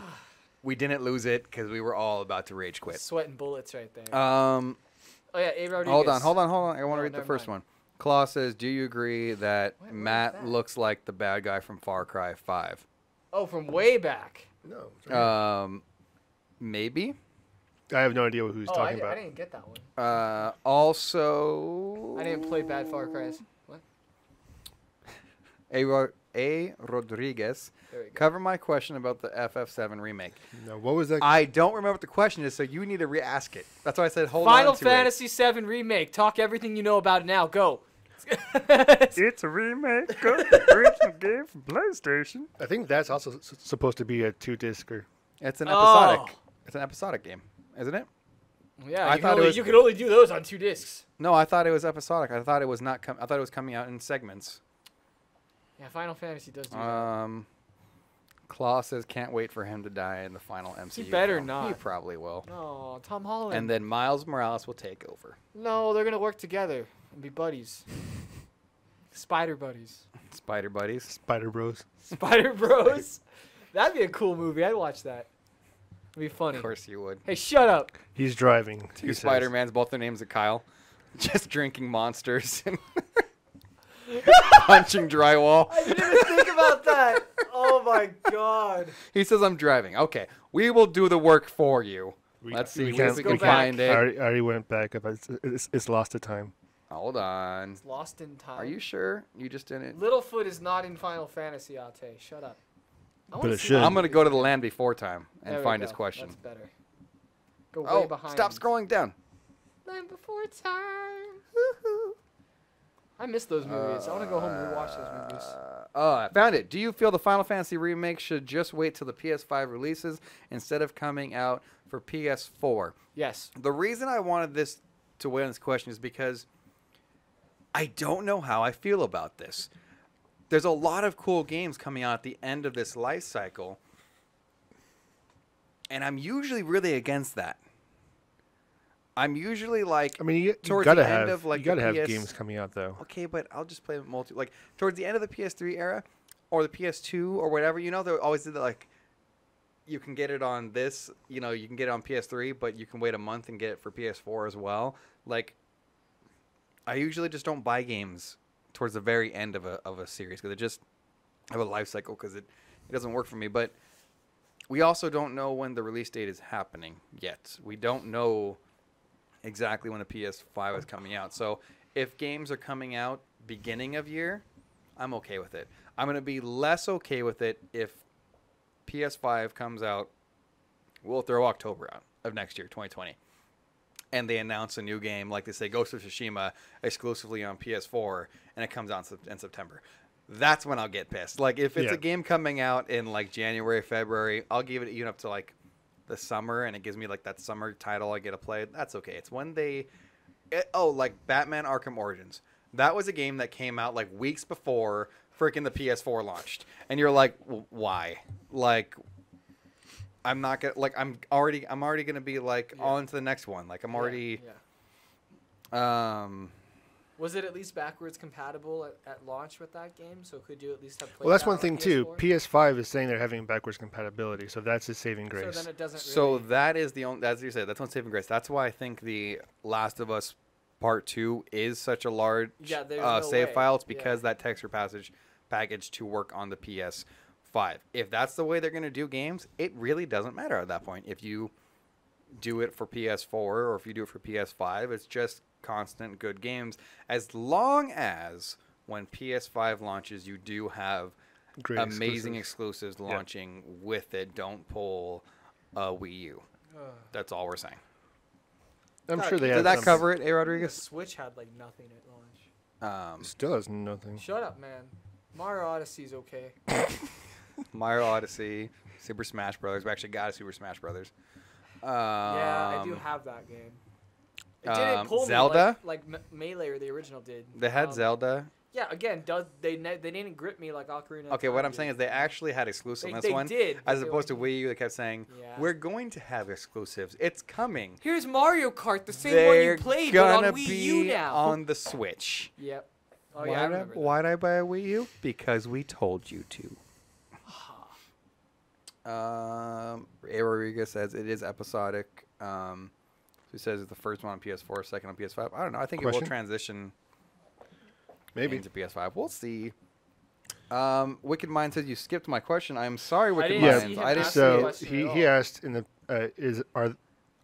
We didn't lose it because we were all about to rage quit. Sweating bullets right there. Um, Oh, yeah, A. Rodriguez. hold on. I want to No, read the never first mind. one. Claw says, do you agree that Where is Matt that? looks like the bad guy from Far Cry 5? Oh, from way back. No, sorry. Maybe. I have no idea who he's Oh, talking I about. didn't get that one. Also, I didn't play bad Far Cry's. What? A. Rodriguez. There we go. Cover my question about the FF7 remake. No, what was that? I don't remember what the question is, so you need to re-ask it. That's why I said hold on Final to Fantasy VII Remake. Talk everything you know about it now. Go. It's a remake of the original game from PlayStation. I think that's also supposed to be a 2-discer. It's an Oh. episodic. It's an episodic game, isn't it? Yeah, I you, thought it can only, was- you can only do those on 2 discs. No, I thought it was episodic. I thought it was not. I thought it was coming out in segments. Yeah, Final Fantasy does do that. Claw says can't wait for him to die in the final MCU. better film. not. He probably will. No, Tom Holland. And then Miles Morales will take over. No, they're going to work together and be buddies. Spider buddies. Spider buddies. Spider Bros. Spider Bros. That'd be a cool movie. I'd watch that. It'd be funny. Of course you would. Hey, shut up. He's driving. Two he says. Spider-Mans, both their names are Kyle. Just drinking monsters and punching drywall. I didn't even think about that. Oh my god. He says, I'm driving. Okay, we will do the work for you. Let's see we if can't- we go can back. find I it. already went back. It's lost to time. Hold on. It's lost in time. Are you sure? You just didn't? Littlefoot is not in Final Fantasy, Ate. Shut up. I But wanna it see should. that I'm going to movie. go to the land before time and There we find his go. question. That's better. Go way Oh, behind. stop scrolling down. Land before time. I miss those movies. I want to go home and watch those movies. I found it. Do you feel the Final Fantasy remake should just wait till the PS5 releases instead of coming out for PS4? Yes. The reason I wanted this to win this question is because I don't know how I feel about this. There's a lot of cool games coming out at the end of this life cycle, and I'm usually really against that. I'm usually like, I mean, you Towards gotta the end have of, like, you gotta the have PS games coming out though. okay, but I'll just play multi. Like towards the end of the PS3 era, or the PS2 or whatever. You know, they always did that. Like, you can get it on this. You know, you can get it on PS3, but you can wait a month and get it for PS4 as well. Like, I usually just don't buy games towards the very end of a series because it just have a life cycle because it doesn't work for me. But we also don't know when the release date is happening yet. We don't know exactly when the PS5 is coming out. So if games are coming out beginning of year, I'm okay with it. I'm going to be less okay with it if PS5 comes out. We'll throw October out of next year, 2020. And they announce a new game, like they say Ghost of Tsushima exclusively on PS4, and it comes out in September. That's when I'll get pissed. Like, if it's a game coming out in, like, January, February, I'll give it even up to, like, the summer, and it gives me, like, that summer title I get to play. That's okay. It's when they... like Batman Arkham Origins. That was a game that came out, like, weeks before freaking the PS4 launched. And you're like, why? Like... I'm not gonna I'm already gonna be like on to the next one. Like I'm already. Yeah. Was it at least backwards compatible at launch with that game? So could you at least have played? Well, that's that one on thing too. PS5 is saying they're having backwards compatibility, so that's a saving grace. So then it doesn't. So that is the only. As you said, that's one saving grace. That's why I think the Last of Us Part 2 is such a large no save way. file. It's because that texture package to work on the PS5. If that's the way they're going to do games, it really doesn't matter at that point. If you do it for PS4 or if you do it for PS5, it's just constant good games. As long as when PS5 launches, you do have Great amazing exclusives launching with it. Don't pull a Wii U. That's all we're saying. I'm sure they have. Did that some. cover it, A. The Rodriguez? Switch had like nothing at launch. Still has nothing. Shut up, man. Mario Odyssey's okay. Mario Odyssey, Super Smash Brothers. We actually got a Super Smash Brothers. Yeah, I do have that game. It didn't pull Zelda? me like Melee or the original did. They had Zelda. Yeah, again, they didn't grip me like Ocarina of Okay, Time what I'm did. saying is they actually had exclusives on this They one. did, but As they opposed to were- Wii U, they kept saying, Yeah. we're going to have exclusives. It's coming. Here's Mario Kart, the same They're one you played, but on gonna Wii be U now. on the Switch. Yep. Oh yeah, I remember that. Why'd I buy a Wii U? Because we told you to. A. Rodriguez says it is episodic. He says it's the first one on PS4, second on PS5. I don't know. I think it will Question? transition Maybe. into PS5. We'll see. Wicked Mind says you skipped my question. I'm sorry, Wicked didn't Mind. see him I didn't ask see the it. So question at he all. asked in the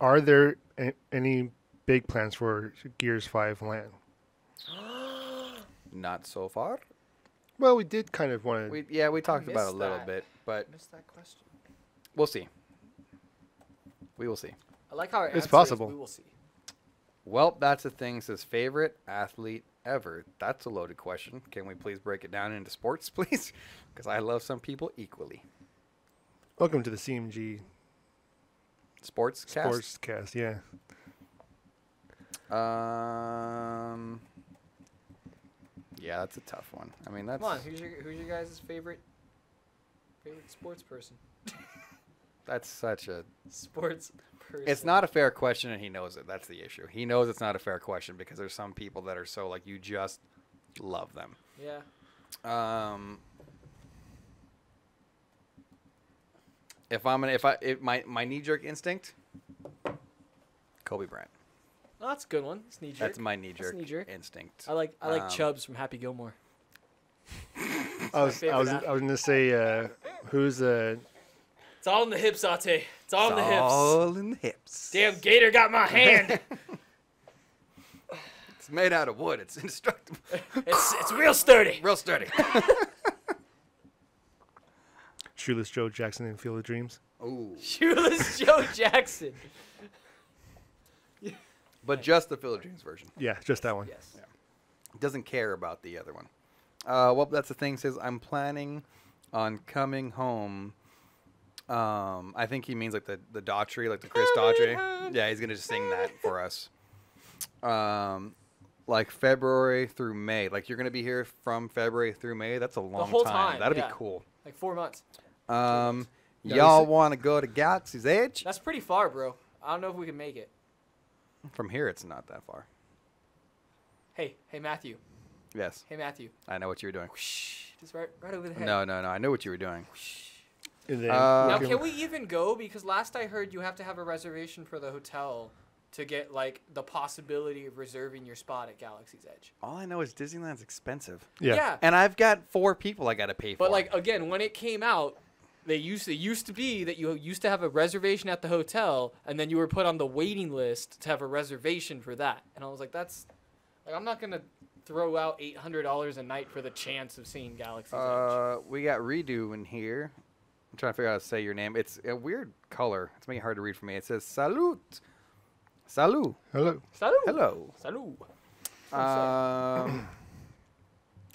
are there any big plans for Gears 5 LAN? Not so far. Well, we did kind of want to. We talked about it a missed little that. bit, but Missed that question. we'll see. We will see. I like how our It's answer is, possible. we will see. Well, that's the thing. Says favorite athlete ever. That's a loaded question. Can we please break it down into sports, please? Because I love some people equally. Welcome to the CMG Sports cast. Sports Cast. Yeah. Yeah, that's a tough one. I mean, that's Come on, who's your guys' favorite sports person? that's such a. Sports person. It's not a fair question, and he knows it. That's the issue. He knows it's not a fair question because there's some people that are so like you just love them. Yeah. My knee jerk instinct, Kobe Bryant. Oh, that's a good one. It's knee jerk. That's my knee jerk knee-jerk. instinct. I like Chubbs from Happy Gilmore. I was favorite gonna say who's It's all in the hips, Ate. It's all in the hips. All in the hips. Damn, Gator got my hand. It's made out of wood. It's indestructible. it's real sturdy. Real sturdy. Shoeless Joe Jackson in Field of Dreams. Ooh. Shoeless Joe Jackson. But just the Philippines version. Yeah, just that one. Yes. Doesn't care about the other one. Well, that's the thing. Says I'm planning on coming home. I think he means like the Daughtry, like the Chris Daughtry. Yeah, he's gonna just sing that for us. Like February through May. Like you're gonna be here from February through May. That's a long whole time, That'd yeah. be cool. Like 4 months. Y'all want to go to Galaxy's Edge? That's pretty far, bro. I don't know if we can make it. From here, it's not that far. Hey, Matthew. Yes, Hey, Matthew. I know what you were doing. Whoosh. Just right over the head. No. I know what you were doing. And then Now, we can we even go? Because last I heard, you have to have a reservation for the hotel to get like the possibility of reserving your spot at Galaxy's Edge. All I know is Disneyland's expensive. Yeah. And I've got 4 people I got to pay for. But like again, when it came out, it used to be that you used to have a reservation at the hotel, and then you were put on the waiting list to have a reservation for that. And I was like, that's like I'm not gonna throw out $800 a night for the chance of seeing Galaxy's Edge. We got Redo in here. I'm trying to figure out how to say your name. It's a weird color. It's making it hard to read for me. It says Salut. Salut. Hello. Salut. Hello. Salut.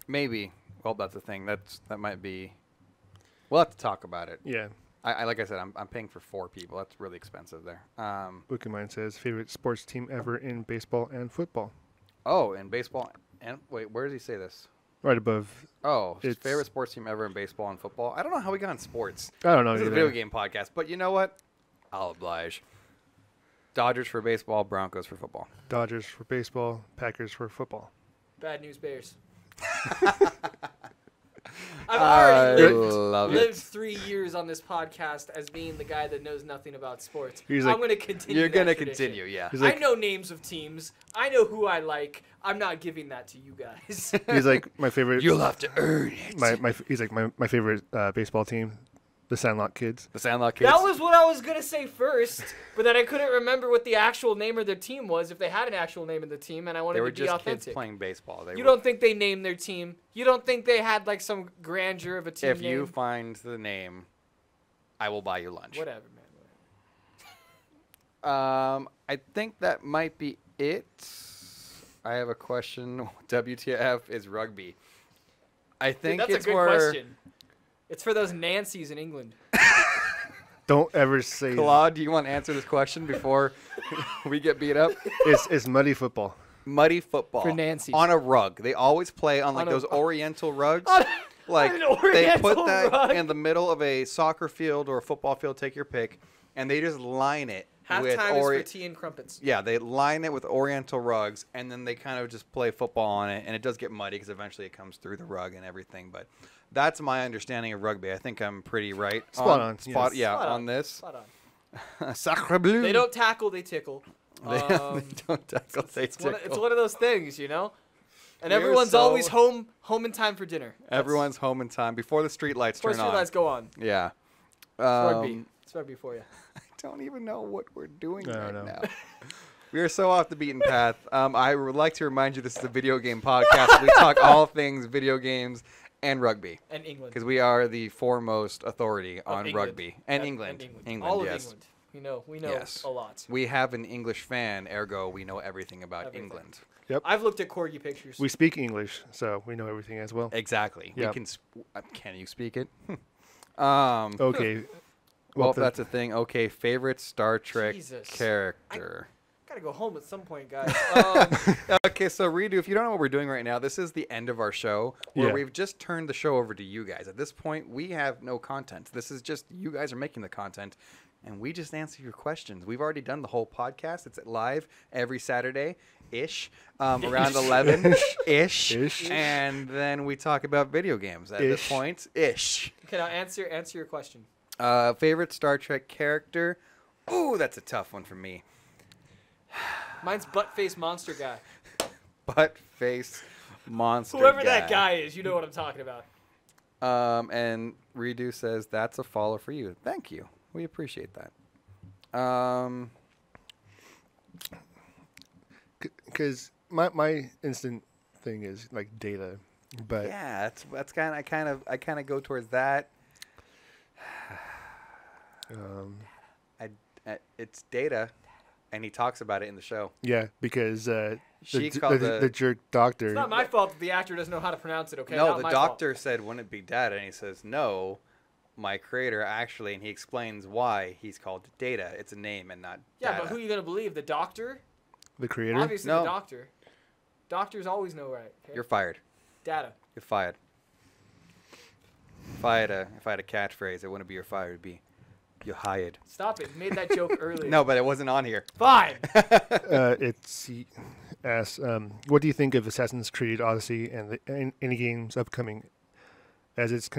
Maybe. Well, that's the thing. That might be. We'll have to talk about it. Yeah. I like I said, I'm paying for 4 people. That's really expensive there. Book of mine says favorite sports team ever in baseball and football. Oh, in baseball and wait, where does he say this? Right above. Oh, his It's- favorite sports team ever in baseball and football. I don't know how we got on sports. I don't know This is a either. video game podcast, but you know what? I'll oblige. Dodgers for baseball, Broncos for football. Dodgers for baseball, Packers for football. Bad news bears. I I've already love lived it. 3 years on this podcast as being the guy that knows nothing about sports. He's I'm like- going to continue. You're that gonna tradition. continue, yeah. He's like, I know names of teams. I know who I like. I'm not giving that to you guys. he's like my favorite. You'll have to earn it. He's like my favorite baseball team, the Sandlot Kids. The Sandlot Kids. That was what I was going to say first, but then I couldn't remember what the actual name of their team was, if they had an actual name of the team, and I wanted they were to be just authentic. kids playing baseball. They You were, don't think they named their team? You don't think they had like some grandeur of a team if name? you find the name, I will buy you lunch. Whatever, man. I think that might be it. I have a question. WTF is rugby? I Dude, think that's it's a good more. question. It's for those Nancys in England. Don't ever say Claude, do you want to answer this question before we get beat up? it's muddy football. Muddy football For Nancy's. on a rug. They always play on like On a- those Oriental rugs. On- Like on an they put Oriental that rug. in the middle of a soccer field or a football field, take your pick, and they just line it with Halftime is for tea and crumpets. Yeah, they line it with Oriental rugs, and then they kind of just play football on it, and it does get muddy because eventually it comes through the rug and everything. But that's my understanding of rugby. I think I'm pretty right. Spot on, Spot, yes. yeah, Spot on on. this. Spot on. Sacre bleu. They don't tackle, they tickle. They don't tackle. They It's one tickle. of those things, you know? And We're everyone's so- always home in time for dinner. Everyone's home in time before the street lights Before turn on. streetlights go on. Yeah. It's rugby. It's rugby for you. I don't even know what we're doing I right don't know. now. We are so off the beaten path. I would like to remind you this is a video game podcast. We talk all things video games and rugby And England. because we are the foremost authority on England. rugby. And England. All of yes. England. We know Yes. a lot. We have an English fan, ergo we know everything about Everything. England. I've looked at corgi pictures. We speak English, so we know everything as well. Exactly. Yep. We can. Can you speak it? Okay. Well, if the- that's a thing. Okay, favorite Star Trek Jesus. character. Gotta go home at some point, guys. Okay, so Redo, if you don't know what we're doing right now, this is the end of our show where Yeah. we've just turned the show over to you guys. At this point, we have no content. This is just you guys are making the content, and we just answer your questions. We've already done the whole podcast. It's live every Saturday-ish, around 11-ish, Ish. and then we talk about video games. At this Ish. point, ish. Okay, now answer your question. Favorite Star Trek character? Ooh, that's a tough one for me. Mine's butt face monster guy. Butt face monster. Whoever that guy is, you know what I'm talking about. And Redo says that's a follow for you. Thank you. We appreciate that. Because my instant thing is like Data, but Yeah, that's kind of I kind of go towards that. It's Data, and he talks about it in the show. yeah, because She the, called the jerk doctor. It's not my fault that the actor doesn't know how to pronounce it, okay? No, Not the my doctor said, "Wouldn't it be Data?" And he says, "No, my creator actually." And he explains why he's called Data. It's a name and not Yeah, Data. but who are you going to believe? The doctor? The creator. Obviously No. the doctor. Doctors always know right. Okay? You're fired. Data. You're fired. If I had a catchphrase, it wouldn't be "you're fired." It'd be "you're hired." Stop it. You made that joke earlier. No, but it wasn't on here. Fine. He asks, what do you think of Assassin's Creed Odyssey and any games upcoming? As it's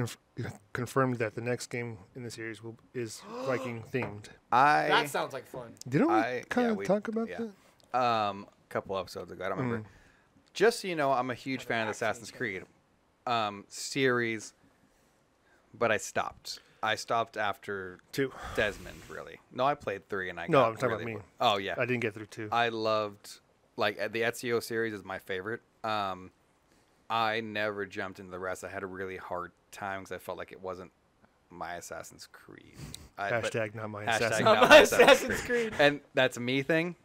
confirmed that the next game in the series is Viking themed. That sounds like fun. Didn't we yeah, kind of we- talk about yeah. that? A couple episodes ago. I don't remember. Just so you know, I'm a huge fan of the Assassin's Creed series, but I stopped. I stopped after 2. Desmond, really. No, I played 3, and I No, got I'm talking about really me. Oh, yeah. I didn't get through 2. I loved, like, the Ezio series is my favorite. I never jumped into the rest. I had a really hard time because I felt like it wasn't my Assassin's Creed. Hashtag not my Hashtag Assassin's not Not my my Assassin's Assassin's Creed. And that's a me thing,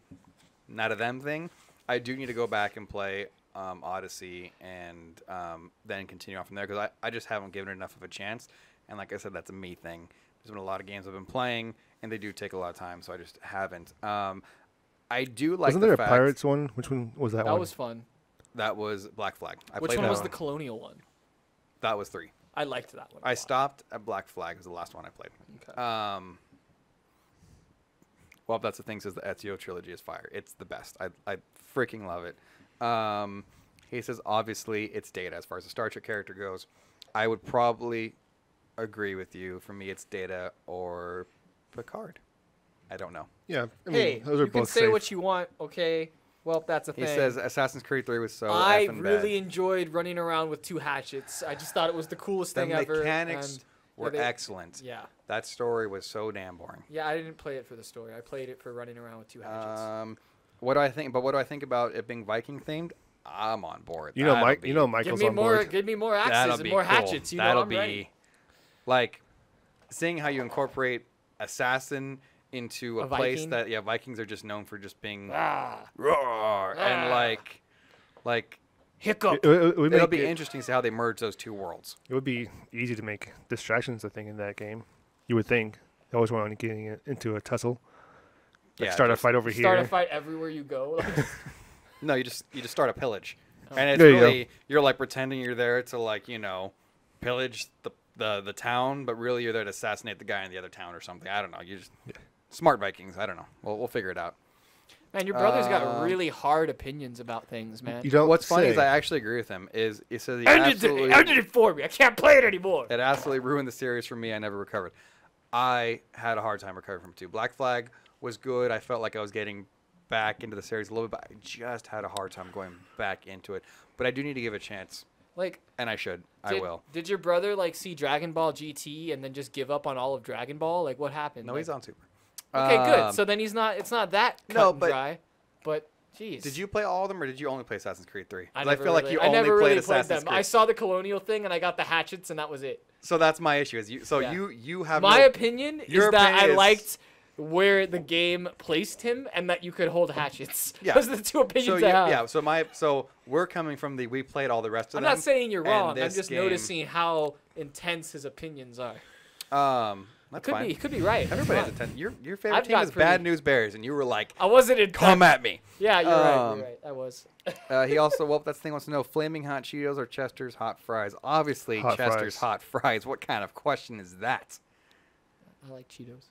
not a them thing. I do need to go back and play Odyssey and then continue on from there because I just haven't given it enough of a chance. And like I said, that's a me thing. There's been a lot of games I've been playing, and they do take a lot of time, so I just haven't. I do like Wasn't there a Pirates one? Which one was that one? That was fun. That was Black Flag. Which played one that was the Colonial one? That was 3. I liked that one. I stopped at Black Flag was the last one I played. Okay. Well, that's the thing. Says the Ezio trilogy is fire. It's the best. I freaking love it. He says obviously it's Data as far as the Star Trek character goes. I would probably agree with you. For me, it's Data or Picard. I don't know. Yeah. I mean, Hey, those are you can both say safe. what you want, okay? Well, that's a He thing. says Assassin's Creed 3 was so I effing really bad. enjoyed running around with 2 hatchets. I just thought it was the coolest The thing ever. mechanics and were they- excellent. Yeah. That story was so damn boring. Yeah, I didn't play it for the story. I played it for running around with 2 hatchets. What do I think? But what do I think about it being Viking themed? I'm on board. You know, That'll Mike. be- You know, give Michael's me on more. board. Give me more axes that'll and be more cool. hatchets. You That'll know, I'm be ready. like seeing how you incorporate assassin into a place Viking? that Vikings are just known for just being Ah, roar and Ah. like hiccup. It would it'll make be interesting to see how they merge those 2 worlds. It would be easy to make distractions, I think, in that game. You would think. You always want to get into a tussle. Like start a just- fight over Start a here. fight everywhere you go. No, you just start a pillage, Oh. and it's There you go. really you're like pretending you're there to like pillage the town, but really you're there to assassinate the guy in the other town or something. I don't know. You just smart Vikings. I don't know. We'll figure it out. Man, your brother's got really hard opinions about things, man. You don't What's funny is say. I actually agree with him. Is he says he Ended absolutely it for me. I can't play it anymore. it absolutely ruined the series for me. I never recovered. I had a hard time recovering from 2. Black Flag was good. I felt like I was getting back into the series a little bit, but I just had a hard time going back into it. But I do need to give it a chance, Like, and I should. I will. Did your brother like see Dragon Ball GT and then just give up on all of Dragon Ball? Like, what happened? No, Like- he's on Super. Okay, good. So then he's not. It's not that cut No, and but- dry. But jeez. Did you play all of them, or did you only play Assassin's Creed 3? 'Cause never feel like really- you I only never played really Assassin's them. Creed. I saw the Colonial thing and I got the hatchets and that was it. So that's my issue. Is Yeah. you have My no- opinion is your that I opinion is- liked where the game placed him and that you could hold hatchets. Yeah. Those are the 2 opinions I have. So we're coming from we played all the rest of I'm them. not saying you're and wrong. I'm this just game- noticing how intense his opinions are. That's Could fine. be. Could be right. Everybody has That's a fine. 10. Your favorite I've team got is pretty- Bad News Bears, and you were like, I wasn't intense. "Come at me." Yeah, you're right. Um, You're right. I was. He also, that's the thing, wants to know: Flaming Hot Cheetos or Chester's Hot Fries? Obviously, Hot Chester's fries. Hot Fries. What kind of question is that? I like Cheetos.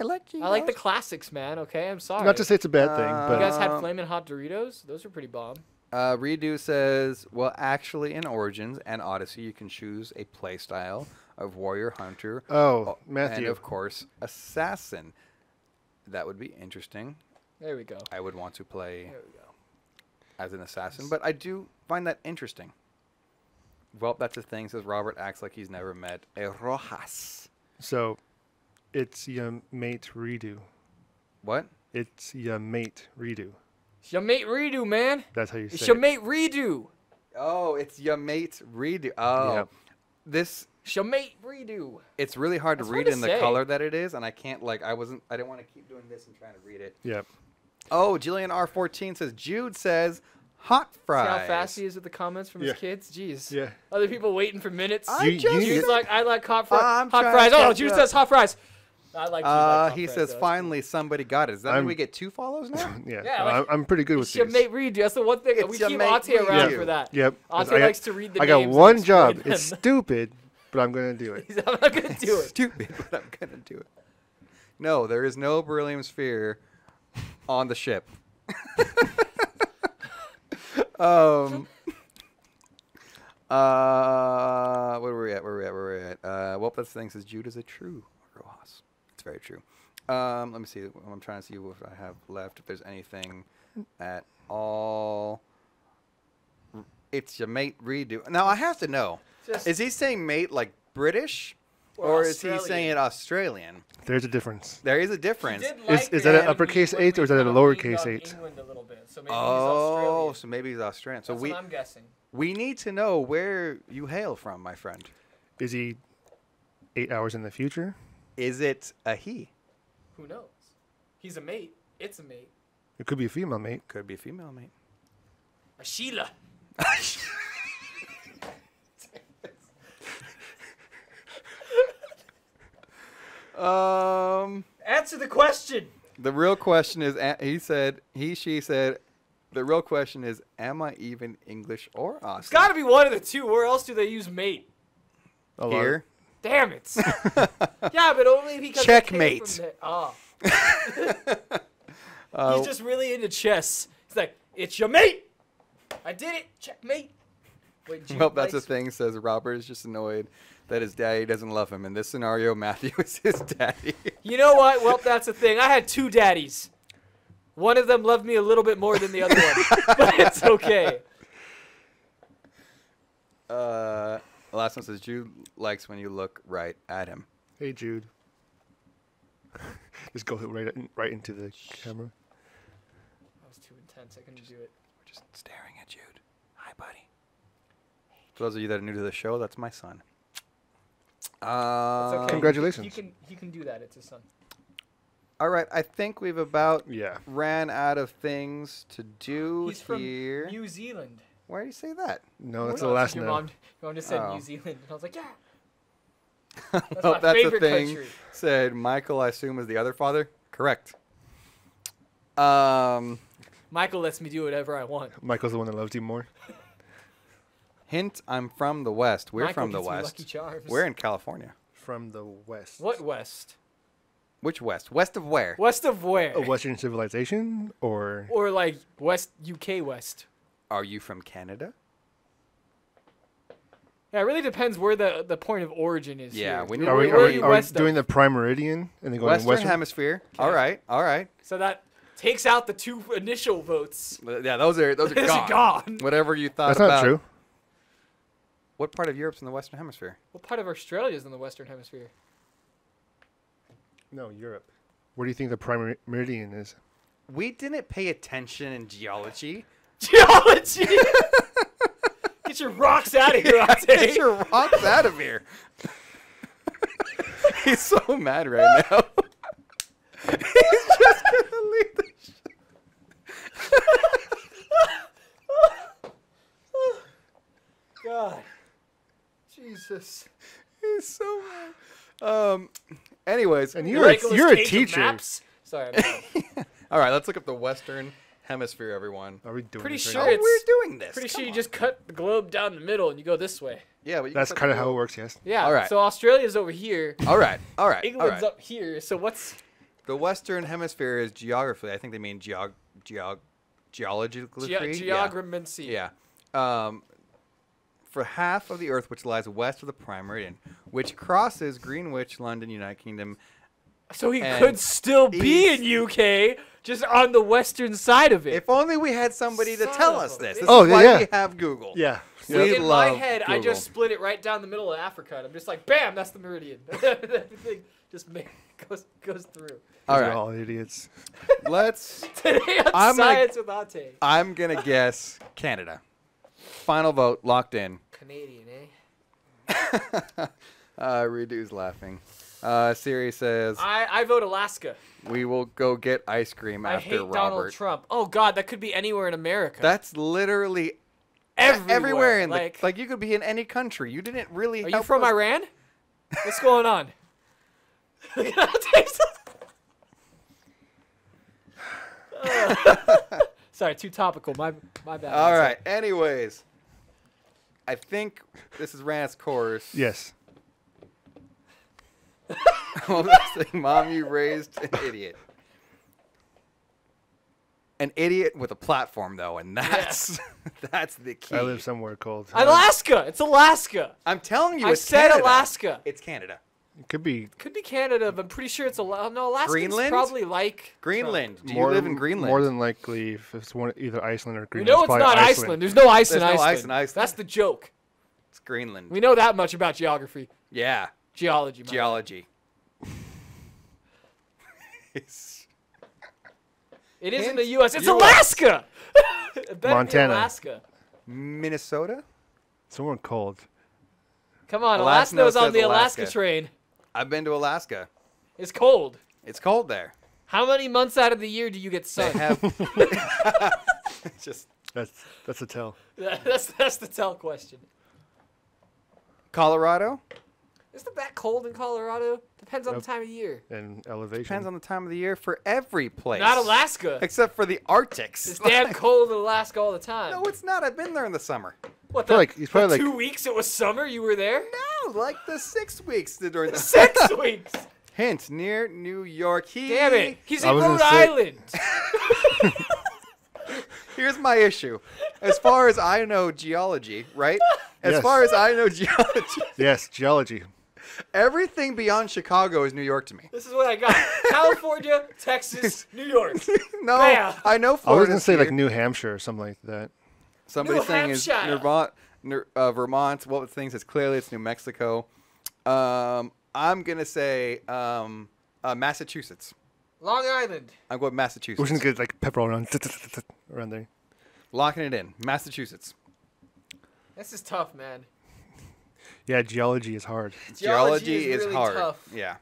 I like Cheetos. I like the classics, man. Okay, I'm sorry. Not to say it's a bad thing, You but guys had Flamin' Hot Doritos? Those are pretty bomb. Redo says, well, actually, in Origins and Odyssey, you can choose a playstyle of Warrior, Hunter, oh, and Matthew. of course, Assassin. That would be interesting. There we go. I would want to play There we go. as an assassin, but I do find that interesting. Well, that's the thing. Says Robert acts like he's never met a Rojas. So, it's your mate redo. What? It's your mate redo. It's your mate Redo, man. That's how you It's say your it. mate Redo. Oh, it's your mate Redo. Oh, Yep. this. It's your mate Redo. It's really hard to That's read hard to in the say. color that it is, and I can't I didn't want to keep doing this and trying to read it. Yep. Oh, Jillian R14 says Jude says hot fries. See how fast he is with the comments from Yeah. his kids? Jeez. Yeah. Other people waiting for minutes. I You- just you need Jude's to- like, I like hot, I'm hot trying fries. to Oh, catch Jude up. says hot fries. I like Jude like hot He fries, says though. finally somebody got it. Does that mean I'm- we get 2 follows now? Yeah. Yeah, I'm, like- I'm pretty good with It's your these. mate Redo. That's the one thing. It's We your keep mate Ate around Redo. for that. Yep. Ate 'cause I likes got, to read the I got names and one job. explain It's them. stupid, but I'm going to do it. I'm not going to do it. Stupid, but I'm gonna do it. No, there is no beryllium sphere on the ship. What are we at? Where are we at? Well, that's the thing. Says Jude is a true Rojas. It's very true. Let me see. I'm trying to see what I have left. If there's anything at all. It's your mate redo. Now I have to know. Just- Is he saying mate like British, Or or is he Australian. saying it Australian? There's a difference. There is a difference. Is that an uppercase 8 or is that a lowercase 8? England a little bit. So maybe he's Oh, Australian. so maybe he's Australian. So That's what I'm guessing. we need to know where you hail from, my friend. Is he 8 hours in the future? Is it a he? Who knows? He's a mate. It's a mate. It could be a female mate. Could be a female mate. A Sheila. Answer the question. The real question is, she said, the real question is, am I even English or Aussie? It's got to be one of the two. Where else do they use mate? A lot. Here. Damn it. Yeah, but only because Checkmate. They came from He's just really into chess. He's like, it's your mate. I did it. Checkmate. Wait, Jude Well, that's the likes- thing, says Robert is just annoyed that his daddy doesn't love him. In this scenario, Matthew is his daddy. You know what? Well, that's the thing. I had two daddies. One of them loved me a little bit more than the other one. But it's okay. Last one says, Jude likes when you look right at him. Hey, Jude. Just go right into the camera. That was too intense. I couldn't do it. We're just staring at Jude. Hi, buddy. For those of you that are new to the show, that's my son. It's okay. Congratulations. He can do that. It's his son. All right, I think we've about Yeah. ran out of things to do He's from here. New Zealand. Why do you say that? No, that's Oh, the last your no. mom just said Oh. New Zealand. And I was like, yeah. Oh, my that's favorite the thing. country. Said Michael, I assume, is the other father? Correct. Michael lets me do whatever I want. Michael's the one that loves you more. Hint, I'm from the West. We're Michael from the gets me West. Lucky Charms. We're in California. From the West. What West? Which West? West of where? West of where? A Western civilization or Or like West, UK West. Are you from Canada? Yeah, it really depends where the point of origin is. Yeah, here. when Where- you're- are we, where are are we, you are we west doing of? the prime meridian and then going Western, Western? Hemisphere. All right, all right. So that takes out the two initial votes. Yeah, those are Those gone. are gone. Whatever you thought That's about. not true. What part of Europe's in the Western Hemisphere? What part of Australia is in the Western Hemisphere? No, Europe. Where do you think the prime meridian is? We didn't pay attention in geology. Geology! Get your rocks out of here, Get Ate. your rocks out of here. He's so mad right now. He's just gonna leave the God. Jesus. He's so mad. Anyways, And you're Nicolas you're a Cage of teacher. maps? Sorry. I'm all right, let's look up the Western Hemisphere, everyone. Are we doing Pretty this sure right Oh, it's- we're doing this. pretty Come sure you on. just cut the globe down the middle and you go this way. Yeah, but you now? That's can put kind of the- how it works, yes. Yeah. All right. So Australia's over here. All right, all right, all England's right. up here. So what's The Western Hemisphere is geography. I think they mean geologically. geogramancy? Yeah. For half of the Earth, which lies west of the prime meridian, which crosses Greenwich, London, United Kingdom. So he And could still be east- in UK, just on the western side of it. If only we had somebody to Son tell of us a this. bitch. This Oh, is why yeah. we have Google. Yeah. So We in my love head, I Google. just split it right down the middle of Africa. And I'm just like, bam, that's the meridian. Everything just goes through. All These are right, all idiots. let's. Today on I'm gonna- Science with Ate. I'm gonna guess Canada. Final vote locked in. Canadian, eh? Redo's laughing. Siri says I vote Alaska. we will go get ice cream I after hate Robert. Donald Trump. Oh God, that could be anywhere in America. That's literally everywhere. in like you could be in any country. You didn't really. Are you help from us. Iran? What's going on? Sorry, too topical. My bad. All right. Anyways, I think this is Rant's course. Yes. What was I saying? Mom, you raised an idiot. An idiot with a platform, though, and that's that's the key. I live somewhere called. Alaska. It's Alaska. I'm telling you, I it's said Canada. Alaska. It's Canada. It could be Could be Canada, but I'm pretty sure it's Alaska. No, Alaskans Greenland? probably like Greenland. Do more you live in Greenland? More than likely, if it's either Iceland or We Greenland. know it's probably not Iceland. There's no ice in There's no Iceland. ice in Iceland. That's the joke. It's Greenland. We know that much about geography. Yeah. Geology. my Geology. It is in Hint, the U.S. It's US. Alaska. It better be Montana. Alaska. Minnesota? Somewhere cold. Come on, Alaska Alaska's on says the Alaska Alaska. train. I've been to Alaska. It's cold. It's cold there. How many months out of the year do you get They sun? have just That's a tell. That's the tell question. Colorado. Isn't it that cold in Colorado? Depends on the Nope. time of year. And elevation. Depends on the time of the year for every place. Not Alaska. Except for the Arctics. It's damn cold in Alaska all the time. No, it's not. I've been there in the summer. What, He's probably like 2 weeks it was summer? You were there? No, like the 6 weeks during the 6 weeks. Hint, near New York. Damn it. He's I in was Rhode gonna say- Island. Here's my issue. As far as I know geology, right? As Yes. far as I know geology, yes, geology. everything beyond Chicago is New York to me. This is what I got. California, Texas, New York. No, Bam. I know I was Florida. gonna say like New Hampshire or something like that. Somebody's New saying is Hampshire. Vermont. What things is clearly it's New Mexico. I'm gonna say Massachusetts. Long Island. I'm going Massachusetts. We're just gonna get like pepper around around there. Locking it in. Massachusetts. This is tough, man. Yeah, geology is hard. Geology is really hard. tough. Yeah.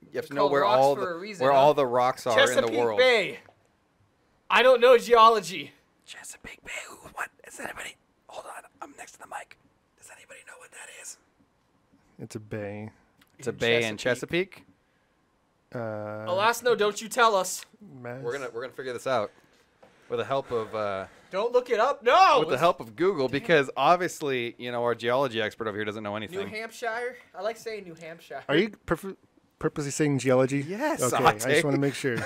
You have to They're know called where rocks all for a the reason, where huh? all the rocks are in Chesapeake the world. Bay. I don't know geology. Chesapeake Bay. What is anybody? Hold on. I'm next to the mic. Does anybody know what that is? It's a bay. It's a bay in Chesapeake. Alas, no, don't you tell us. We're gonna figure this out with the help of Don't look it up. No. with the help of Google because obviously our geology expert over here doesn't know New anything. Hampshire. I like saying New Hampshire. Are you purposely saying geology? Yes, Okay, Ate. I just want to make sure.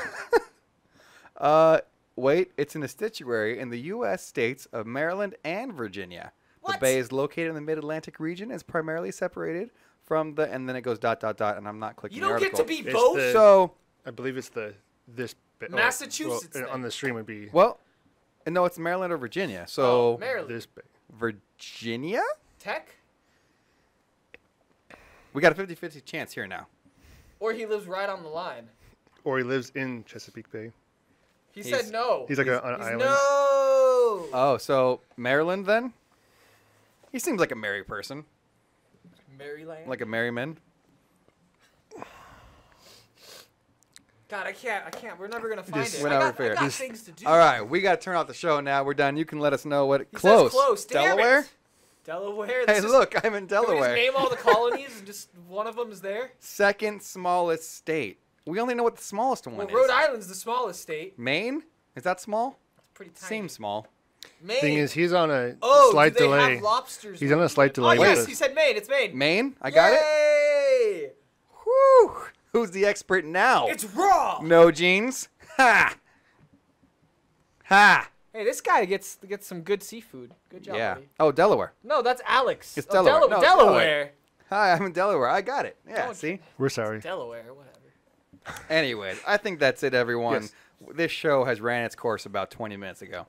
Wait, it's an estuary in the U.S. states of Maryland and Virginia. The What? bay is located in the Mid-Atlantic region. Is primarily separated from the, and then it goes ... and I'm not clicking You the don't get article. to be It's both. the- So, I believe it's this bay. Massachusetts, Well, then. on the stream would be well, no, it's Maryland or Virginia. So, Maryland. this bay. Virginia? Tech. We got a 50-50 chance here now. Or he lives right on the line. Or he lives in Chesapeake Bay. He He's- said no. He's like on an He's island. no. Oh, so Maryland then? He seems like a merry person, Maryland. like a merry man. God, I can't. We're never gonna find Just- it. We're I never got, figure I it. got Just- things to do. All right, we got to turn off the show now. We're done. You can let us know what. He Close. says close. Damn Delaware? It. Delaware. Hey, This is- look, I'm in Can we just Delaware. name all the colonies and just one of them is there? Second smallest state. We only know what the smallest one Well, is. Rhode Island's the smallest state. Maine? Is that small? It's pretty tiny. Seems small. Maine. Thing is, he's on a oh, slight do they delay. have lobsters? He's on a slight Oh, delay. yes, with he us. said Maine. It's Maine. Maine? I got it. Yay! Whew. Who's the expert now? It's raw. No jeans. Ha. Ha. Hey, this guy gets some good seafood. Good job, Yeah. buddy. Oh, Delaware. No, that's Alex. It's Oh, Delaware. No, it's Delaware. Hi, I'm in Delaware. I got it. Yeah. Don't- See. We're sorry. Delaware, whatever. Anyways, I think that's it, everyone. Yes. This show has ran its course about 20 minutes ago.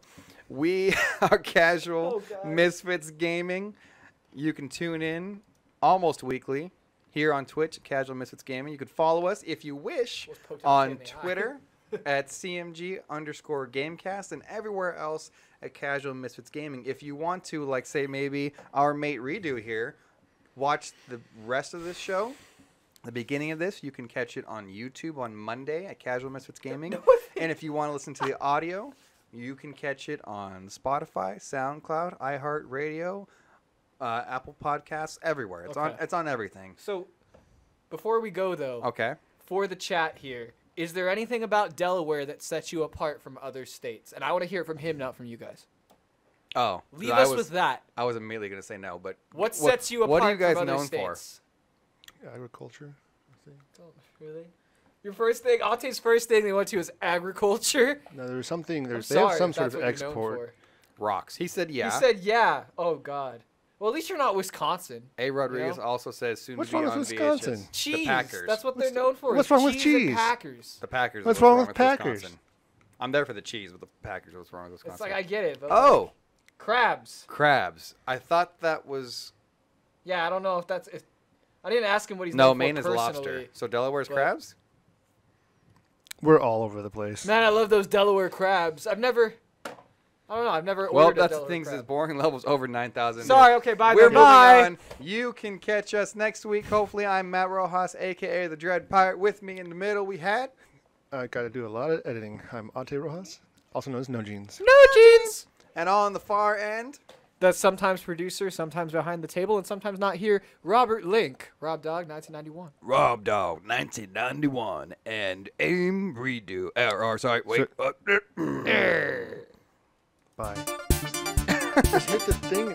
We are Casual Oh, God. Misfits Gaming. You can tune in almost weekly here on Twitch, Casual Misfits Gaming. You could follow us if you wish Was poked in the on kid in the eye. Twitter at CMG_Gamecast and everywhere else at Casual Misfits Gaming. If you want to, like, say, maybe our mate Redo here, watch the rest of this show. The beginning of this, you can catch it on YouTube on Monday at Casual Misfits Gaming. And if you want to listen to the audio, you can catch it on Spotify, SoundCloud, iHeartRadio, Apple Podcasts, everywhere. It's Okay. on everything. So, before we go though, Okay. for the chat here, is there anything about Delaware that sets you apart from other states? And I want to hear it from him, not from you guys. Oh, Leave us with that. I was immediately going to say no, but What sets you apart What are you guys from other known for? states? Agriculture. Don't really. Your first thing, Ate's first thing they went to is agriculture. No, there's something. I'm They have sorry some if sort that's of what you're known export. Rocks. He said for. yeah. You said yeah. Oh God. Well, at least you're not Wisconsin. A. Rodriguez You know? also says soon What's to be wrong on with VHS. Wisconsin? Cheese. The Packers. That's what they're What's- known for. what's is wrong with and cheese? Packers. The Packers. What's is wrong with Packers? Wisconsin. I'm there for the cheese, but the Packers. What's wrong with Wisconsin? It's like I get it. But Oh, like, crabs. crabs. I thought that was Yeah, I don't know if that's. I didn't ask him what he's no. known Maine for is a lobster. personally. So Delaware's but- crabs. We're all over the place. Man, I love those Delaware crabs. I don't know. I've never Well, ordered a that's the Delaware thing. crab. Is boring levels over 9,000. Sorry, okay, bye. We're then. Bye. moving on. You can catch us next week. Hopefully, I'm Matt Rojas, a.k.a. the Dread Pirate. With me in the middle, we had... I got to do a lot of editing. I'm Ate Rojas, also known as No Jeans. No jeans. And on the far end... That's sometimes producer, sometimes behind the table, and sometimes not here. Robert Link, Rob Dog, 1991. Rob Dog, 1991. And Aim Redo. Sorry, wait. Bye. Just hit the thing.